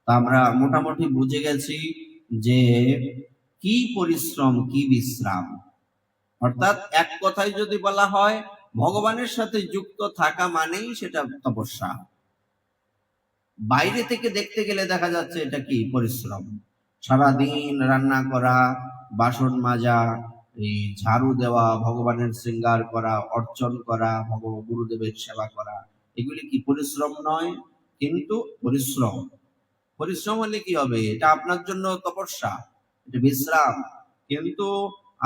তা আমরা মোটামুটি বুঝে গেছি যে কি পরিশ্রম, কি বিশ্রাম। অর্থাৎ এক কথায় যদি বলা হয়, ভগবানের সাথে যুক্ত থাকা মানেই সেটা তপস্যা। বাইরে থেকে দেখতে গেলে দেখা যাচ্ছে এটা কি পরিশ্রম, সারাদিন রান্না করা, বাসন মাজা, এই ঝাড়ু দেওয়া, ভগবানের শৃঙ্গার করা, অর্চন করা, গুরুদেবের সেবা করা, এগুলি কি পরিশ্রম নয়? কিন্তু পরিশ্রম, পরিশ্রম হলে কি হবে? এটা আপনার জন্য তপস্যা, এটা বিশ্রাম। কিন্তু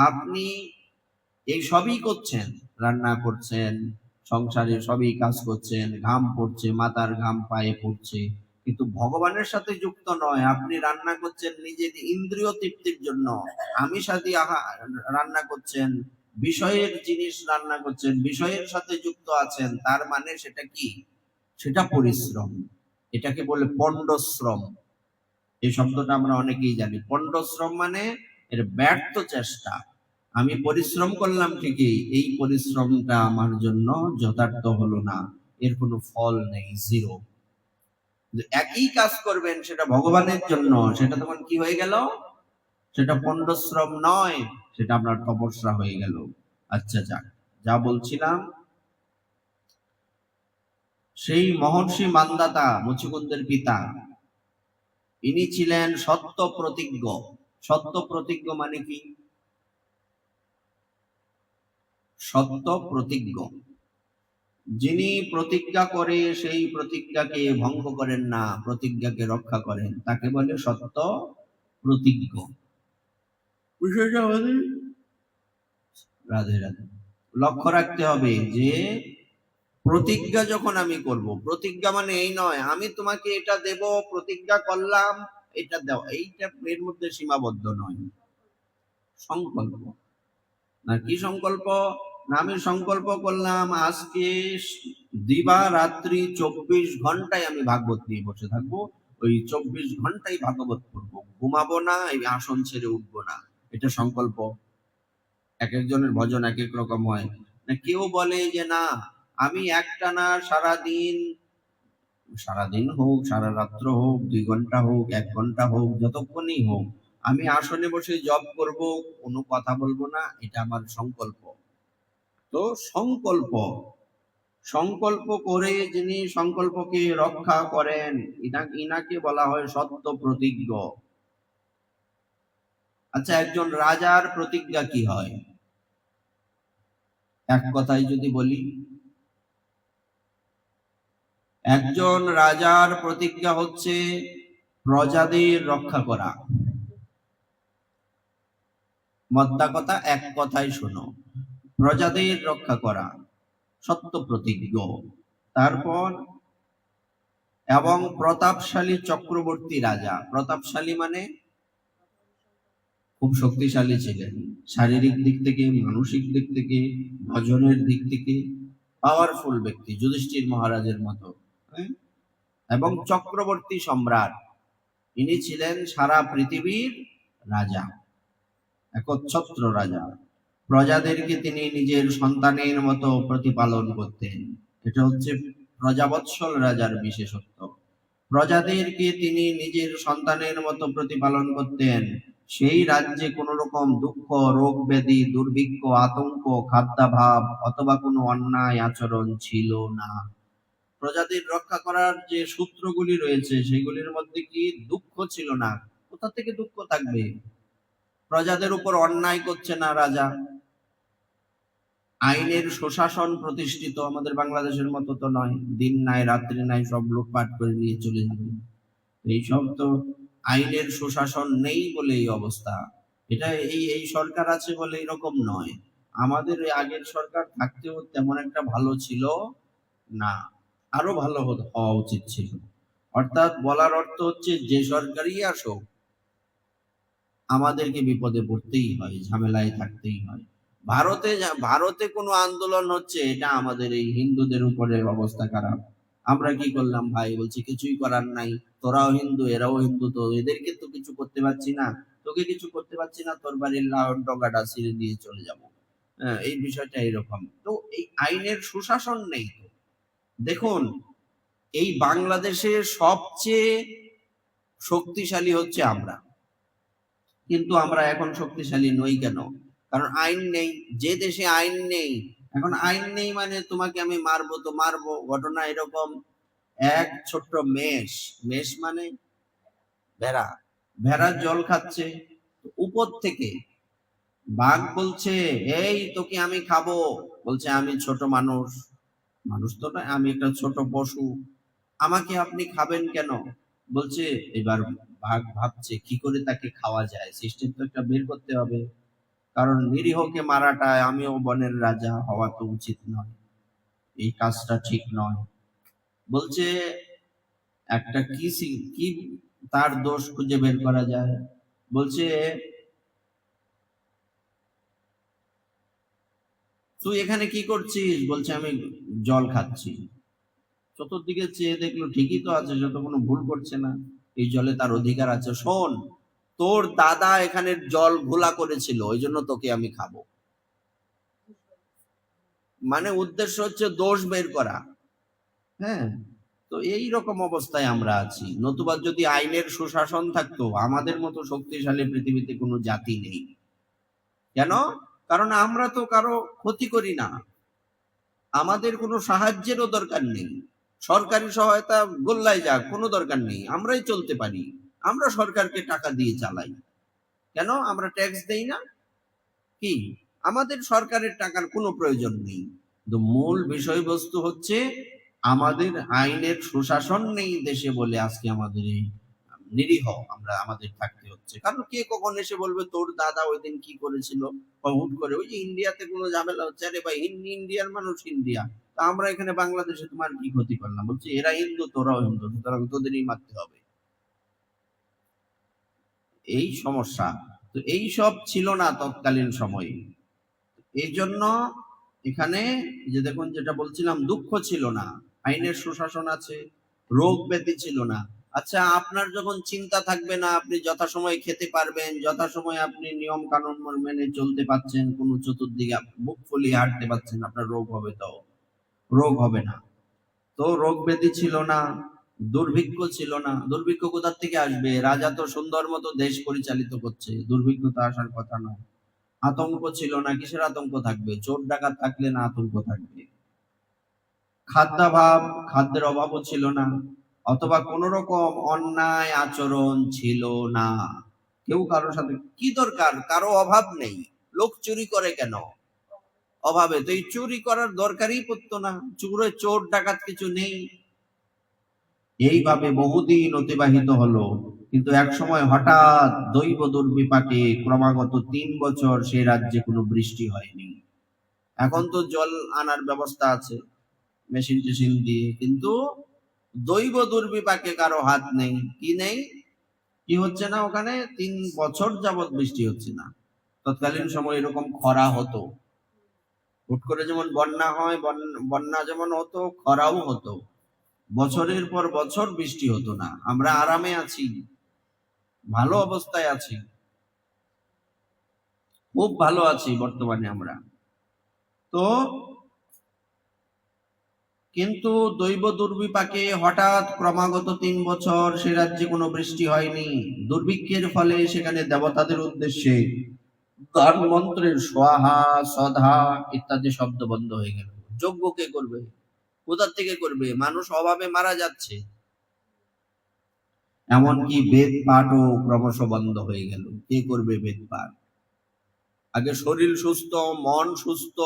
আপনি এই সবই করছেন, রান্না করছেন, সংসারে সবই কাজ করছেন, ঘাম পড়ছে, মাথার ঘাম পায়ে পড়ছে, কিন্তু ভগবানের সাথে যুক্ত নয়। আপনি রান্না করছেন নিজের ইন্দ্রিয় তৃপ্তির জন্য, আমিষ আদি রান্না করছেন, বিষয়ের জিনিস রান্না করছেন, বিষয়ের সাথে যুক্ত আছেন, তার মানে সেটা কি? সেটা পরিশ্রম। এটাকে বলে পণ্ডশ্রম। এই শব্দটা আমরা অনেকেই জানি। পণ্ডশ্রম মানে এর ব্যর্থ চেষ্টা। আমি পরিশ্রম করলাম ঠিকই, এই পরিশ্রমটা আমার জন্য যথার্থ হলো না, এর কোনো ফল নেই, জিরো। যে একই কাজ করবেন সেটা ভগবানের জন্য, সেটা তখন কি হয়ে গেল? সেটা পণ্ডশ্রম নয়, সেটা আপনার তপস্যা হয়ে গেল। আচ্ছা, যাক, যা বলছিলাম, সেই মহর্ষি মান্দাতা মুচুকুন্দের পিতা, ইনি ছিলেন সত্য প্রতিজ্ঞ। সত্য প্রতিজ্ঞ মানে কি? সত্য প্রতিজ্ঞ, যিনি প্রতিজ্ঞা করে সেই প্রতিজ্ঞাকে ভঙ্গ করেন না, প্রতিজ্ঞাকে রক্ষা করেন, তাকে বলে সত্য প্রতিজ্ঞ। বিষয়টা আমাদের রাধে রাধে লক্ষ্য রাখতে হবে যে প্রতিজ্ঞা যখন আমি করব, প্রতিজ্ঞা মানে এই নয় আমি তোমাকে এটা দেব, প্রতিজ্ঞা করলাম এটা দাও, এইটা এর মধ্যে সীমাবদ্ধ নয়। সংকল্প না, কি সংকল্প? না, আমি সংকল্প করলাম আজকে দিবা রাত্রি 24 ঘন্টায় আমি ভাগবত নিয়ে বসে থাকবো, ওই 24 ঘন্টায় ভাগবত পড়বো, ঘুমাবো না, এই আসন ছেড়ে উঠবো না, এটা সংকল্প। এক একজনের ভজন এক এক রকম হয়। না, কেউ বলে যে না, আমি একটানা সারাদিন হোক, সারা রাত্র হোক, 2 ঘন্টা হোক, 1 ঘন্টা হোক, যতক্ষণই হোক আমি আসনে বসে জপ করব, কোনো কথা বলবো না, এটা আমার সংকল্প। তো সংকল্প, সংকল্প করে যিনি সংকল্পকে রক্ষা করেন, ইনাকে বলা হয় সত্য প্রতিজ্ঞ। আচ্ছা, একজন রাজার প্রতিজ্ঞা কি হয়? এক কথায় যদি বলি, একজন রাজার প্রতিজ্ঞা হচ্ছে প্রজাদের রক্ষা করা। মদ্দা কথা, এক কথায় শোনো, প্রজাদের রক্ষা করা, সত্য প্রতিজ্ঞ। তারপর, এবং প্রতাপশালী চক্রবর্তী রাজা। প্রতাপশালী মানে খুব শক্তিশালী ছিলেন, শারীরিক দিক থেকে, মানসিক দিক থেকে, ভজনের দিক থেকে পাওয়ারফুল ব্যক্তি, যুধিষ্ঠির মহারাজের মতো। এবং চক্রবর্তী সম্রাট, ইনি ছিলেন সারা পৃথিবীর রাজা, একচ্ছত্র রাজা। প্রজাদেরকে তিনি নিজের সন্তানের মতো প্রতিপালন করতেন, এটা হচ্ছে প্রজাবৎসল রাজার বিশেষত্ব। প্রজাদেরকে তিনি নিজের সন্তানের মতো প্রতিপালন করতেন। সেই রাজ্যে কোন রকম দুঃখ, রোগ ব্যাধি, দুর্ভিক্ষ, আতঙ্ক, খাদ্যাভাব অথবা কোনো অন্যায় আচরণ ছিল না। প্রজাদের রক্ষা করার যে সূত্রগুলি রয়েছে সেগুলির মধ্যে কি দুঃখ ছিল না? কোথা থেকে দুঃখ থাকবে? প্রজাদের উপর অন্যায় করছে না রাজা, আইনের সুশাসন প্রতিষ্ঠিত, আমাদের বাংলাদেশের মতো তো নয়, দিন নাই রাত্রি নাই সব লুটপাট করে নিয়ে চলে যাবে, এইসব তো আইনের সুশাসন নেই বলে এই অবস্থা। এটা এই সরকার আছে বলে এরকম নয়, আমাদের আগের সরকার থাকতেও তেমন একটা ভালো ছিল না, আরো ভালো হওয়া উচিত ছিল। অর্থাৎ বলার অর্থ হচ্ছে যে সরকারই আসুক আমাদেরকে বিপদে পড়তেই হয়, ঝামেলায় থাকতেই হয়। ভারতে কোনো আন্দোলন হচ্ছে, এটা আমাদের এই হিন্দুদের উপরে অবস্থা খারাপ। আমরা কি করলাম ভাই? বলছি কিছুই করার নাই, তোরাও হিন্দু এরাও হিন্দু, তো এদেরকে তো কিছু করতে পারছি না, তোকে কিছু করতে পারছি না, তোর বাড়ির লাউন ডগাটা ছিঁড়ে দিয়ে চলে যাব। হ্যাঁ, এই বিষয়টা এরকম। তো এই আইনের সুশাসন নেই। তো দেখুন, এই বাংলাদেশের সবচেয়ে শক্তিশালী হচ্ছে আমরা, কিন্তু আমরা এখন শক্তিশালী নই কেন? কারণ আইন নেই। যে দেশে আইন নেই, এখন আইন নেই মানে তোমাকে আমি মারবো তো মারবো। ঘটনা এরকম, এক ছোট্ট মেষ, মেষ মানে ভেড়া, ভেড়া জল খাচ্ছে, উপর থেকে বাঘ বলছে এই তোকে আমি খাবো, বলছে আমি ছোট মানুষ, মানুষ তো না, আমি একটা ছোট পশু, আমাকে আপনি খাবেন কেন? বলছে, এবার বাঘ ভাবছে কি করে তাকে খাওয়া যায়, সিস্টেম তো একটা বের করতে হবে, কারণ নিরীহকে মারাটা, আমিও বনের রাজা হওয়া তো উচিত নয়, এই কাজটা ঠিক নয়। বলছে একটা কি তার দোষ খুঁজে বের করা যায়। বলছে তুই এখানে কি করছিস? বলছে আমি জল খাচ্ছি। চতুর্দিকে চেয়ে দেখলো ঠিকই তো আছে, সে তো কোনো ভুল করছে না, এই জলে তার অধিকার আছে। শোন, তোর দাদা এখানে জল ঘোলা করেছিল, ওই জন্য তোকে আমি খাবো। মানে উদ্দেশ্য হচ্ছে দোষ বের করা। হ্যাঁ, তো এই রকম অবস্থায় আমরা আছি। নতুবা যদি আইনের সুশাসন থাকতো, আমাদের মতো শক্তিশালী পৃথিবীতে কোনো জাতি নেই। কেন? কারণ আমরা তো কারো ক্ষতি করি না, আমাদের কোনো সাহায্যেরও দরকার নেই, সরকারি সহায়তা গোল্লায় যাক, কোনো দরকার নেই, আমরাই চলতে পারি। আমরা সরকারকে টাকা দিয়ে চালাই। কেন? আমরা ট্যাক্স দেই না। কি, আমাদের সরকারের টাকার কোনো প্রয়োজন নেই। তো মূল বিষয়বস্তু হচ্ছে আমাদের আইনের সুশাসন নেই দেশে বলে আজকে আমাদের এই নিরীহ আমরা আমাদের থাকতে হচ্ছে। কারণ কে কখন এসে বলবে তোর দাদা ওই দিন কি করেছিল, বা হুট করে ওই যে ইন্ডিয়াতে কোনো ঝামেলা হচ্ছে, আরে ভাই ইন্ডিয়ার মানুষ ইন্ডিয়া, তা আমরা এখানে বাংলাদেশে তোমার কি ক্ষতি করলাম? বলছে এরা হিন্দু তোরাও হিন্দু, সুতরাং তোদেরই মারতে হবে। এই সমস্যা। তো এই সব ছিল না তৎকালীন সময়ে। এই জন্য এখানে যে দেখুন যেটা বলছিলাম, দুঃখ ছিল না, আইনের সুশাসন আছে, রোগ ব্যাধি ছিল না। আচ্ছা, আপনার যখন চিন্তা থাকবে না, আপনি যথাসময়ে খেতে পারবেন, যথাসময়ে আপনি নিয়ম কানুন মেনে চলতে পারছেন, কোনো চতুর্দিকে বুক ফুলিয়ে হাঁটতে পারছেন, আপনার রোগ হবে? তো রোগ হবে না। তো রোগ ব্যাধি ছিল না, দুর্ভিক্ষ ছিল না। দুর্ভিক্ষ কোথা থেকে আসবে? রাজা তো সুন্দর মতো দেশ পরিচালিত করছে, দুর্ভিক্ষ তো আসার কথা নয়। আতঙ্ক ছিল না, কিসের আতঙ্ক থাকবে? চোর ডাকাত থাকলে না আতঙ্ক থাকবে? খাদ্যাভাব, খাদ্যের অভাবও ছিল না, অথবা কোন রকম অন্যায় আচরণ ছিল না। কেউ কারোর সাথে কি দরকার, কারো অভাব নেই। লোক চুরি করে কেন? অভাবে। তো এই চুরি করার দরকারই পড়তো না, চোর ডাকাত কিছু নেই। এইভাবে বহুদিন অতিবাহিত হলো, কিন্তু এক সময় হঠাৎ দৈব দুর্বিপাকে ক্রমাগত 3 বছর সে রাজ্যে কোনো বৃষ্টি হয়নি। এখন তো জল আনার ব্যবস্থা আছে মেশিন টেশিন দিয়ে, কিন্তু দৈব দুর্বিপাকে কারো হাত নেই। কি নেই? কি হচ্ছে না ওখানে? 3 বছর যাবৎ বৃষ্টি হচ্ছে না। তৎকালীন সময় এরকম খরা হতো, হুট করে যেমন বন্যা হয়, বন্যা যেমন হতো, খরাও হতো। বছরের পর বছর বৃষ্টি হতো না। আমরা আরামে আছি, ভালো অবস্থায় আছি, খুব ভালো আছি বর্তমানে আমরা। তো কিন্তু দৈব দুর্বিপাকে হঠাৎ ক্রমাগত 3 বছর সে রাজ্যে কোনো বৃষ্টি হয়নি। দুর্ভিক্ষের ফলে সেখানে দেবতাদের উদ্দেশ্যে গান মন্ত্রের স্বাহা সধা ইত্যাদি শব্দ বন্ধ হয়ে গেল। যজ্ঞ কে করবে? কোথা থেকে করবে? মানুষ অভাবে মারা যাচ্ছে। এমনকি বেদ পাঠও ক্রমশ বন্ধ হয়ে গেল। কে করবে বেদ পাঠ? আগে শরীর সুস্থ, মন সুস্থ,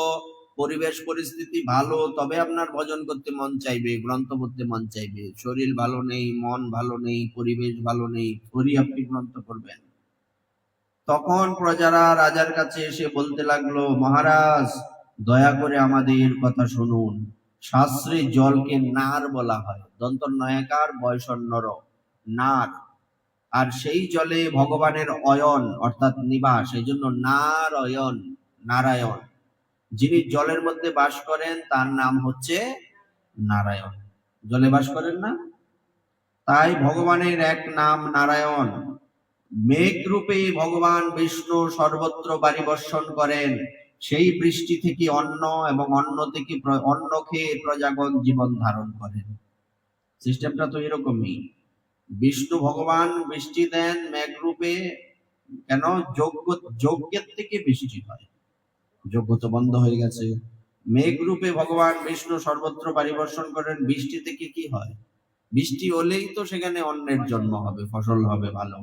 পরিবেশ পরিস্থিতি ভালো, তবে আপনার ভজন করতে মন চাইবে, গ্রন্থ পড়তে মন চাইবে। শরীর ভালো নেই, মন ভালো নেই, পরিবেশ ভালো নেই, থরি আপনি গ্রন্থ করবেন? তখন প্রজারা রাজার কাছে এসে বলতে লাগলো, মহারাজ দয়া করে আমাদের কথা শুনুন। শাস্ত্রে জলকে নার বলা হয়, দন্ত নয়াকার বয়সন্নর, নার। আর সেই জলে ভগবানের অয়ন অর্থাৎ নিবাস, এই জন্য নারায়ণ, নারায়ণ। যিনি জলের মধ্যে বাস করেন তার নাম হচ্ছে নারায়ণ। জলে বাস করেন না, তাই ভগবানের এক নাম নারায়ণ। মেঘ রূপে ভগবান বিষ্ণু সর্বত্র বাড়ি বর্ষণ করেন। সেই বৃষ্টি থেকে অন্ন এবং অন্ন থেকে অন্ন খেয়ে প্রজাগণ জীবন ধারণ করেন। সিস্টেমটা তো এরকমই। বিষ্ণু ভগবান বৃষ্টি দেন মেঘ রূপে। কেন? যজ্ঞের থেকে বৃষ্টি হয়, যজ্ঞ তো বন্ধ হয়ে গেছে। মেঘ রূপে ভগবান বিষ্ণু সর্বত্র পরিবর্ষণ করেন। বৃষ্টি থেকে কি হয়? বৃষ্টি হলেই তো সেখানে অন্নের জন্ম হবে, ফসল হবে ভালো,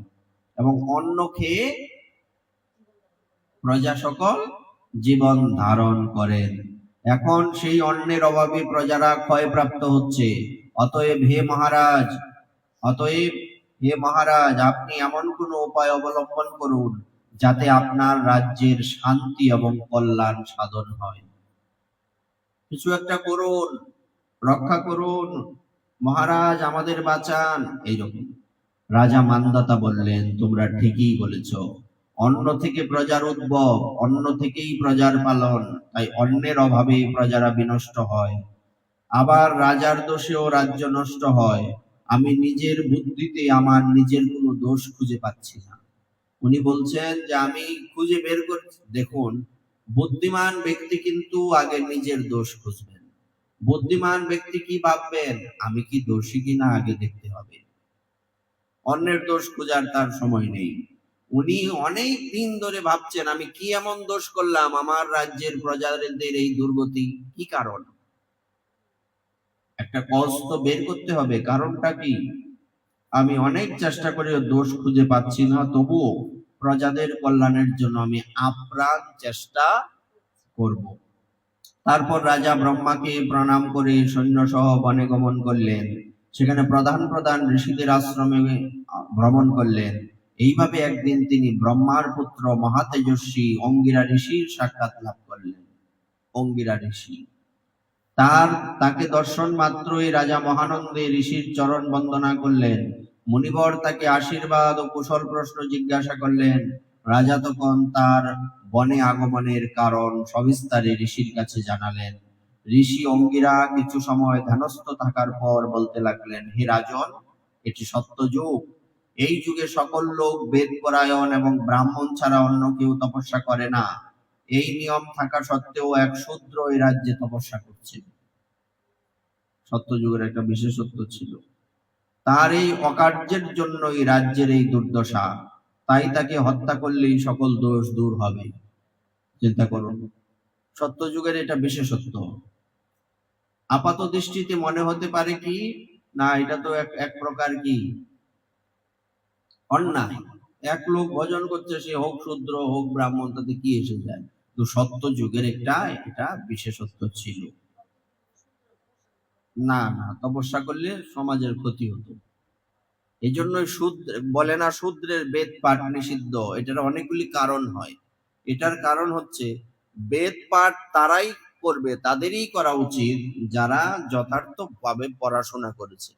এবং অন্ন খেয়ে প্রজা সকল জীবন ধারণ করেন। এখন সেই অন্নের অভাবে প্রজারা ক্ষয়প্রাপ্ত হচ্ছে। অতএব হে মহারাজ, অতএব হে মহারাজ, আপনি এমন কোন উপায় অবলম্বন করুন যাতে আপনার রাজ্যের শান্তি এবং কল্যাণ সাধন হয়। কিছু একটা করুন, রক্ষা করুন মহারাজ, আমাদের বাঁচান। এইরকম। রাজা মান্ধাতা বললেন, তোমরা ঠিকই বলেছ। অন্ন থেকে প্রজার উদ্ভব, অন্ন থেকেই প্রজার পালন, তাই অন্নের অভাবে প্রজারা বিনষ্ট হয়। আবার রাজার দোষেও রাজ্য নষ্ট হয়। আমি নিজের বুদ্ধিতে আমার নিজের কোনো দোষ খুঁজে পাচ্ছি না। উনি বলছেন যে আমি খুঁজে বের করছি। দেখুন, বুদ্ধিমান ব্যক্তি কিন্তু আগে নিজের দোষ খুঁজবেন। বুদ্ধিমান ব্যক্তি কি ভাববেন, আমি কি দোষী কিনা আগে দেখতে হবে। অন্যের দোষ খোঁজার তার সময় নেই। উনি অনেক দিন ধরে ভাবছেন আমি কি এমন দোষ করলাম, আমার রাজ্যের প্রজাদের এই দুর্গতি, কি কারণ? একটা কজ তো বের করতে হবে, কারণটা কি? আমি অনেক চেষ্টা করে দোষ খুঁজে পাচ্ছি না, তবুও প্রজাদের কল্যাণের জন্য আমি আপ্রাণ চেষ্টা করব। তারপর রাজা ব্রহ্মাকে প্রণাম করে সৈন্য সহ বনে গমন করলেন। সেখানে প্রধান প্রধান ঋষিদের আশ্রমে ভ্রমণ করলেন। এইভাবে একদিন তিনি ব্রহ্মার পুত্র মহাতেজস্বী অঙ্গিরা ঋষির সাক্ষাৎ লাভ করলেন। অঙ্গিরা ঋষি তাকে দর্শন মাত্রই রাজা মহানন্দে ঋষির চরণ বন্দনা করলেন। মুনিবর তাকে আশীর্বাদ ও কুশল প্রশ্ন জিজ্ঞাসা করলেন। রাজা তখন তার বনে আগমনের কারণ সবিস্তারে ঋষির কাছে জানালেন। ঋষি অঙ্গিরা কিছু সময় ধ্যানস্থ থাকার পর বলতে লাগলেন, হে রাজন, এটি সত্য যুগ। এই যুগে সকল লোক বেদ পরায়ণ এবং ব্রাহ্মণ ছাড়া অন্য কেউ তপস্যা করে না। এই নিয়ম থাকা সত্ত্বেও এক শূদ্র এই রাজ্যে তপস্যা করছে। সত্যযুগের একটা বিশেষত্ব ছিল, তার এই অকার্যের জন্য এই রাজ্যের এই দুর্দশা। তাই তাকে হত্যা করলেই সকল দোষ দূর হবে। চিন্তা করুন, সত্যযুগের এটা বিশেষত্ব। আপাত দৃষ্টিতে মনে হতে পারে কি না, এটা তো এক প্রকার কি অন্যায়। এক লোক ভজন করছে, সে হোক শূদ্র হোক ব্রাহ্মণ, তাতে কি এসে যায়? তো সত্য যুগের এটা বিশেষত্ব ছিল। না না, তপস্যা করলে সমাজের ক্ষতি হতো। এই জন্য বলে না শূদ্রের বেদ পাঠ নিষিদ্ধ। এটার অনেকগুলি কারণ হয়। এটার কারণ হচ্ছে বেদ পাঠ তারাই করবে, তাদেরই করা উচিত যারা যথার্থভাবে পড়াশোনা করেছে।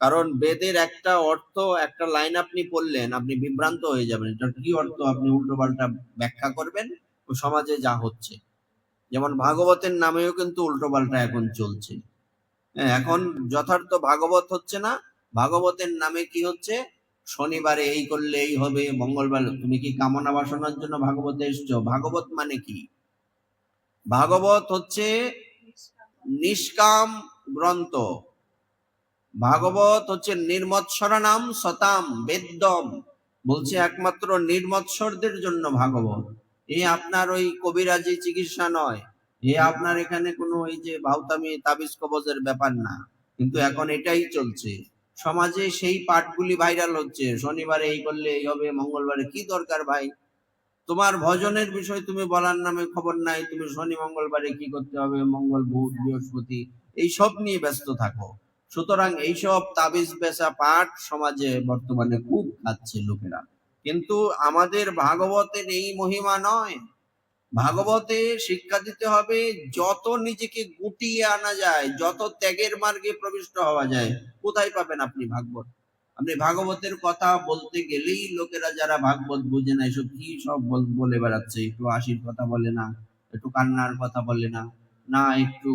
কারণ বেদের একটা অর্থ, একটা লাইন আপনি পড়লেন, আপনি বিভ্রান্ত হয়ে যাবেন। এটার কি অর্থ আপনি উল্টো পাল্টা ব্যাখ্যা করবেন, ও সমাজে যা হচ্ছে। যেমন ভাগবতের নামেও কিন্তু উল্টো পাল্টা এখন চলছে। এখন যথার্থ ভাগবত হচ্ছে না, ভাগবতের নামে কি হচ্ছে, শনিবারে এই করলে এই হবে, মঙ্গলবার। তুমি কি কামনা বাসনার জন্য ভাগবতে এসছো? ভাগবত মানে কি? ভাগবত হচ্ছে নিষ্কাম গ্রন্থ। ভাগবত হচ্ছে নির্মৎসরানাম সতাম বেদ্যম, বলছে একমাত্র নির্মৎসরদের জন্য ভাগবত। এই আপনার ওই কবিরাজি চিকিৎসা নয়, এ আপনার এখানে কোনো ওই যে ভাউতামি তাবিজ কবজের ব্যাপার না। কিন্তু এখন এটাই চলছে সমাজে, সেই পাঠগুলি ভাইরাল হচ্ছে। শনিবারে এই করলে এই হবে, মঙ্গলবারে কি দরকার ভাই? তোমার ভজনের বিষয় তুমি বলার নামে খবর নাই, তুমি শনি মঙ্গলবারে কি করতে হবে, মঙ্গল বুধ বৃহস্পতি এইসব নিয়ে ব্যস্ত থাকো। সুতরাং এইসব তাবিজ বেচা পাঠ সমাজে বর্তমানে খুব খাচ্ছে লোকেরা। কিন্তু আমাদের ভাগবতের এই মহিমা নয়। ভাগবতে শিক্ষা দিতে হবে যত নিজেকে গুটিয়ে আনা যায়, যত ত্যাগের মার্গে প্রবিষ্ট হওয়া যায়। কোথায় পাবেন আপনি ভাগবত? আপনি ভাগবতের কথা বলতে গেলেই লোকেরা যারা ভাগবত বুঝে না, এসব কি সব বলে বেড়াচ্ছে। একটু হাসির কথা বলে না, একটু কান্নার কথা বলে না, না একটু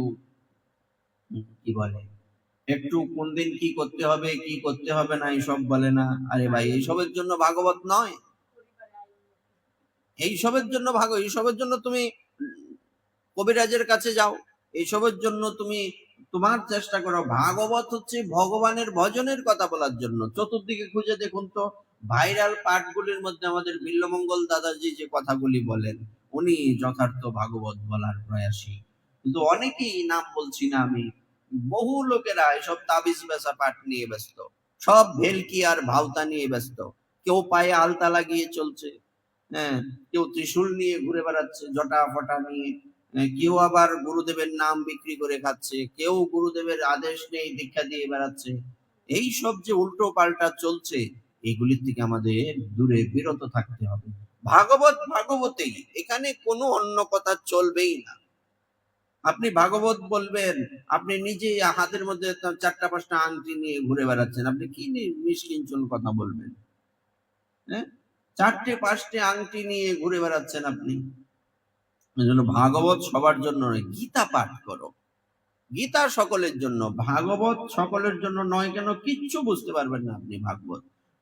কি বলে, একটু কোন দিন কি করতে হবে কি করতে হবে না এইসব বলে না। আরে ভাই, এইসবের জন্য ভাগবত নয়। এইসবের জন্য তুমি কবিরাজের কাছে যাও। এইসবের জন্য তুমি তোমার চেষ্টা করো। ভাগবত হচ্ছে ভগবানের ভজনের কথা বলার জন্য। চতুর্দিকে খুঁজে দেখুন তো, ভাইরাল পাঠগুলির মধ্যে আমাদের বিল্লমঙ্গল দাদাজি যে কথাগুলি বলেন, উনি যথার্থ ভাগবত বলার প্রয়াসী। কিন্তু অনেকেই, নাম বলছি না আমি, বহু লোকেরা এসব তাবিজ বেচা পাঠ নিয়ে ব্যস্ত, সব ভেলকি আর ভাওতা নিয়ে ব্যস্ত। কেউ পায়ে আলতা লাগিয়ে চলছে, হ্যাঁ, কেউ ত্রিশূল নিয়ে ঘুরে বেড়াচ্ছে, জটা ফটা নিয়ে। কেউ আবার গুরুদেবের নাম বিক্রি করে খাচ্ছে, কেউ গুরুদেবের আদেশ নেই দীক্ষা দিয়ে বেড়াচ্ছে। এই সব যে উল্টো পাল্টা চলছে, এগুলির থেকে আমাদের দূরে বিরত থাকতে হবে। ভাগবত ভাগবতেই, এখানে কোনো অন্য কথা চলবেই না। আপনি ভাগবত বলবেন, আপনি নিজে হাতের মধ্যে 4-5টা আংটি নিয়ে ঘুরে বেড়াচ্ছেন, আপনি কি নিষ্কিঞ্চন কথা বলবেন? হ্যাঁ, 4টে-5টে আংটি নিয়ে ঘুরে বেড়াচ্ছেন আপনি। এজন্য ভাগবত সবার জন্য নয়। গীতা পাঠ করো, গীতা সকলের জন্য, ভাগবত সকলের জন্য নয়। কেন? কিচ্ছু বুঝতে পারবেন না আপনি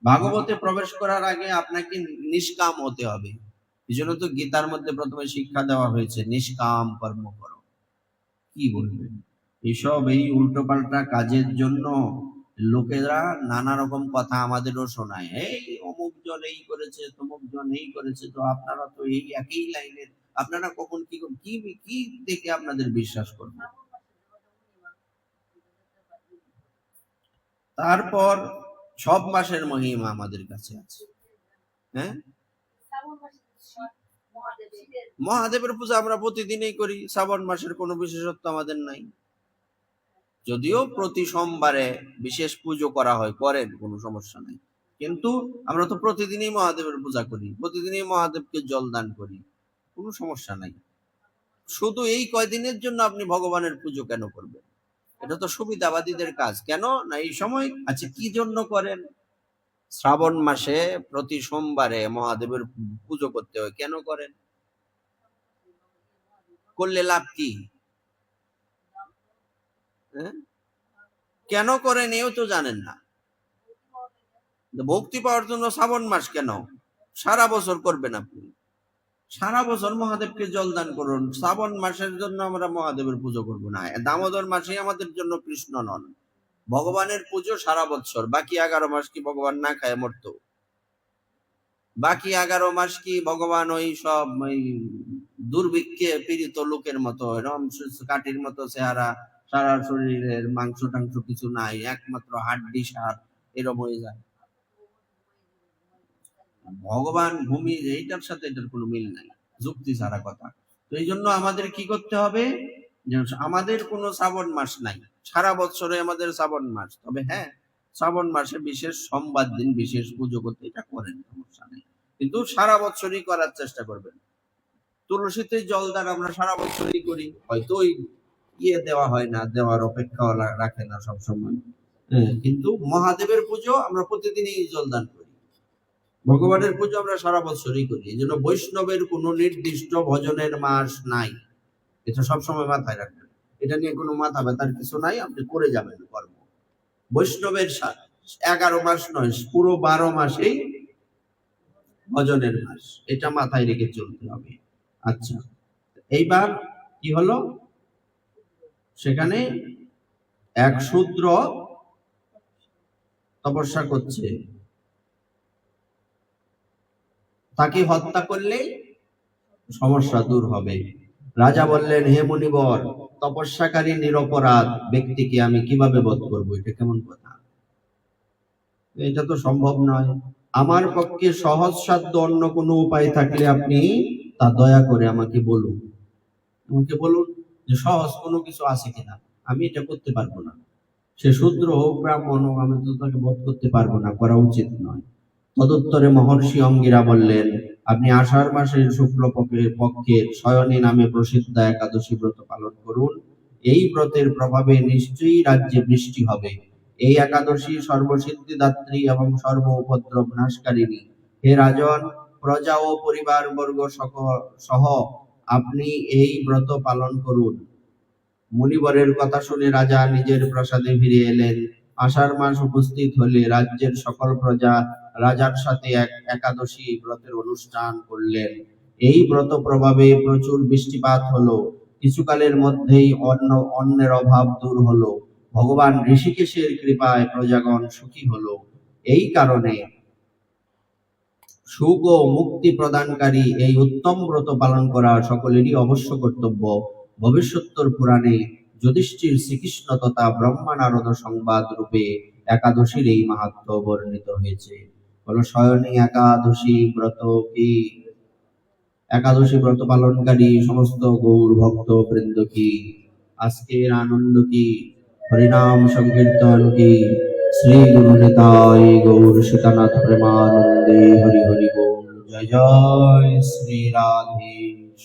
ভাগবতে প্রবেশ করার আগে আপনাকে নিষ্কাম হতে হবে। এই জন্য তো গীতার মধ্যে প্রথমে শিক্ষা দেওয়া হয়েছে নিষ্কাম কর্ম করো। কি বলবেন? এইসব এই উল্টোপাল্টা কাজের জন্য লোকেরা নানা রকম কথা আমাদেরও শোনায়, এই অমুক জন এই করেছে, তমুক জন এই করেছে, তো আপনারা তো এই একই লাইনের, আপনারা কখন কি কি কি দেখে আপনাদের বিশ্বাস করবে? তারপর সব মাসের মহিমা আমাদের কাছে আছে। হ্যাঁ, মহাদেবের পূজা আমরা প্রতিদিনই করি, শ্রাবণ মাসের কোনো বিশেষত্ব আমাদের নাই। যদিও প্রতি সোমবারে বিশেষ পুজো করা হয়, করেন, কোনো সমস্যা নাই, কিন্তু আমরা তো প্রতিদিনই মহাদেবের পূজা করি, প্রতিদিনই মহাদেবকে জল দান করি, কোনো সমস্যা নাই। শুধু এই কয়দিনের জন্য আপনি ভগবানের পুজো কেন করবেন? এটা তো সুবিধাবাদীদের কাজ। কেন না এই সময়, আচ্ছা কি জন্য করেন? শ্রাবণ মাসে প্রতি সোমবারে মহাদেবের পুজো করতে হয়, কেন করেন? করলে লাভ কি? হ্যাঁ, কেন করেন এও তো জানেন না। ভক্তি পাওয়ার জন্য শ্রাবণ মাস কেন? সারা বছর করবেন আপনি, সারা বছর মহাদেবকে জল দান করুন। শ্রাবণ মাসের জন্য আমরা মহাদেবের পুজো করব না। দামোদর মাসে আমাদের জন্য কৃষ্ণ নন, ভগবানের পুজো সারা বছর। বাকি 11 মাস কি ভগবান না খায় মরত? বাকি 11 মাস কি ভগবান ওই সব ওই দুর্ভিক্ষে পীড়িত লোকের মতো এরকম কাঠির মতো চেহারা, সারা শরীরের মাংস টাংস কিছু নাই, একমাত্র হাড্ডি সার, এরকম হয়ে যায়? ভগবান ভূমি, এইটার সাথে এটার কোনো মিল নাই, যুক্তি ছাড়া কথা। তো এই জন্য আমাদের কি করতে হবে, যে আমাদের কোনো শ্রাবণ মাস নাই, সারা বছরে আমাদের শ্রাবণ মাস। তবে হ্যাঁ, শ্রাবণ মাসে বিশেষ সোমবার দিন বিশেষ পুজো করতে, এটা করেন, সমস্যা নেই, কিন্তু সারা বছরই করার চেষ্টা করবেন। তুলসীতে জল দান আমরা সারা বছরই করি, হয়তো ওই ইয়ে দেওয়া হয় না, দেওয়ার অপেক্ষা রাখে না সবসময়, কিন্তু মহাদেবের পুজো আমরা প্রতিদিনই জল দান করি, ভগবানের পুজো আমরা সারা বছরই করি। এই জন্য বৈষ্ণবের কোনো নির্দিষ্ট ভজনের মাস নাই, এটা সবসময় মাথায় রাখবেন। এটা নিয়ে কোনো মাথা ব্যথার কিছু নাই, আপনি করে যাবেন কর্ম। বৈষ্ণবের 11 মাস নয়, পুরো 12 মাসেই ভজনের মাস, এটা মাথায় রেখে চলতে হবে। আচ্ছা, এইবার কি হলো, সেখানে এক শূদ্র তপস্যা করছে, তাকে হত্যা করলে সমস্যা দূর হবে। রাজা বললেন, হে মুনিবর, তপস্যাকারী নিরপরাধ ব্যক্তিকে আমি কিভাবে বধ করবো? এটা কেমন কথা? এটা তো সম্ভব নয়। আমার পক্ষে সহজ সাধ্য অন্য কোনো উপায় থাকলে আপনি তা দয়া করে আমাকে বলুন, আমাকে বলুন যে সহজ কোনো কিছু আছে কিনা, আমি এটা করতে পারবো না। সে শূদ্র হোক ব্রাহ্মণ হোক, আমি তো তাকে বধ করতে পারবো না, করা উচিত নয়। তদুত্তরে মহর্ষি অঙ্গিরা বললেন, আপনি আষাঢ় মাসের শুক্ল পক্ষের শয়নী নামে প্রসিদ্ধ একাদশী ব্রত পালন করুন। এই ব্রতের প্রভাবে নিশ্চয়ই রাজ্যে বৃষ্টি হবে। এই একাদশী সর্বসিদ্ধিদাত্রী এবং সর্ব উপদ্রব নাশকারিণী। হে রাজন, প্রজা ও পরিবার বর্গ সহ আপনি এই ব্রত পালন করুন। মুনিবরের কথা শুনে রাজা নিজের প্রাসাদে ফিরে এলেন। আষাঢ় মাস উপস্থিত হলে রাজ্যের সকল প্রজা রাজার সাথে একাদশী ব্রতের অনুষ্ঠান করলেন। এই ব্রত প্রভাবে প্রচুর বৃষ্টিপাত হলো। কিছুকালের মধ্যেই অন্নের অভাব দূর হলো। ভগবান ঋষিকেশের কৃপায় প্রজাগণ সুখী হলো। এই কারণে সুখ ও মুক্তি প্রদানকারী এই উত্তম ব্রত পালন করা সকলেরই অবশ্য কর্তব্য। ভবিষ্যোত্তর পুরাণে যুধিষ্ঠির শ্রীকৃষ্ণ তথা ব্রহ্মা নারদ সংবাদ রূপে একাদশীর এই মাহাত্ম্য বর্ণিত হয়েছে। বলো, শয়নী একাদশী ব্রত কি? একাদশী ব্রত পালনকারী সমস্ত গৌর ভক্ত বৃন্দ কি? আজকের আনন্দ কি? হরিনাম সংকীর্তন কি? শ্রী গুরু নিতাই গৌর সীতানাথ প্রেমানন্দে হরি হরি বল। জয় জয় শ্রী রাধেশ।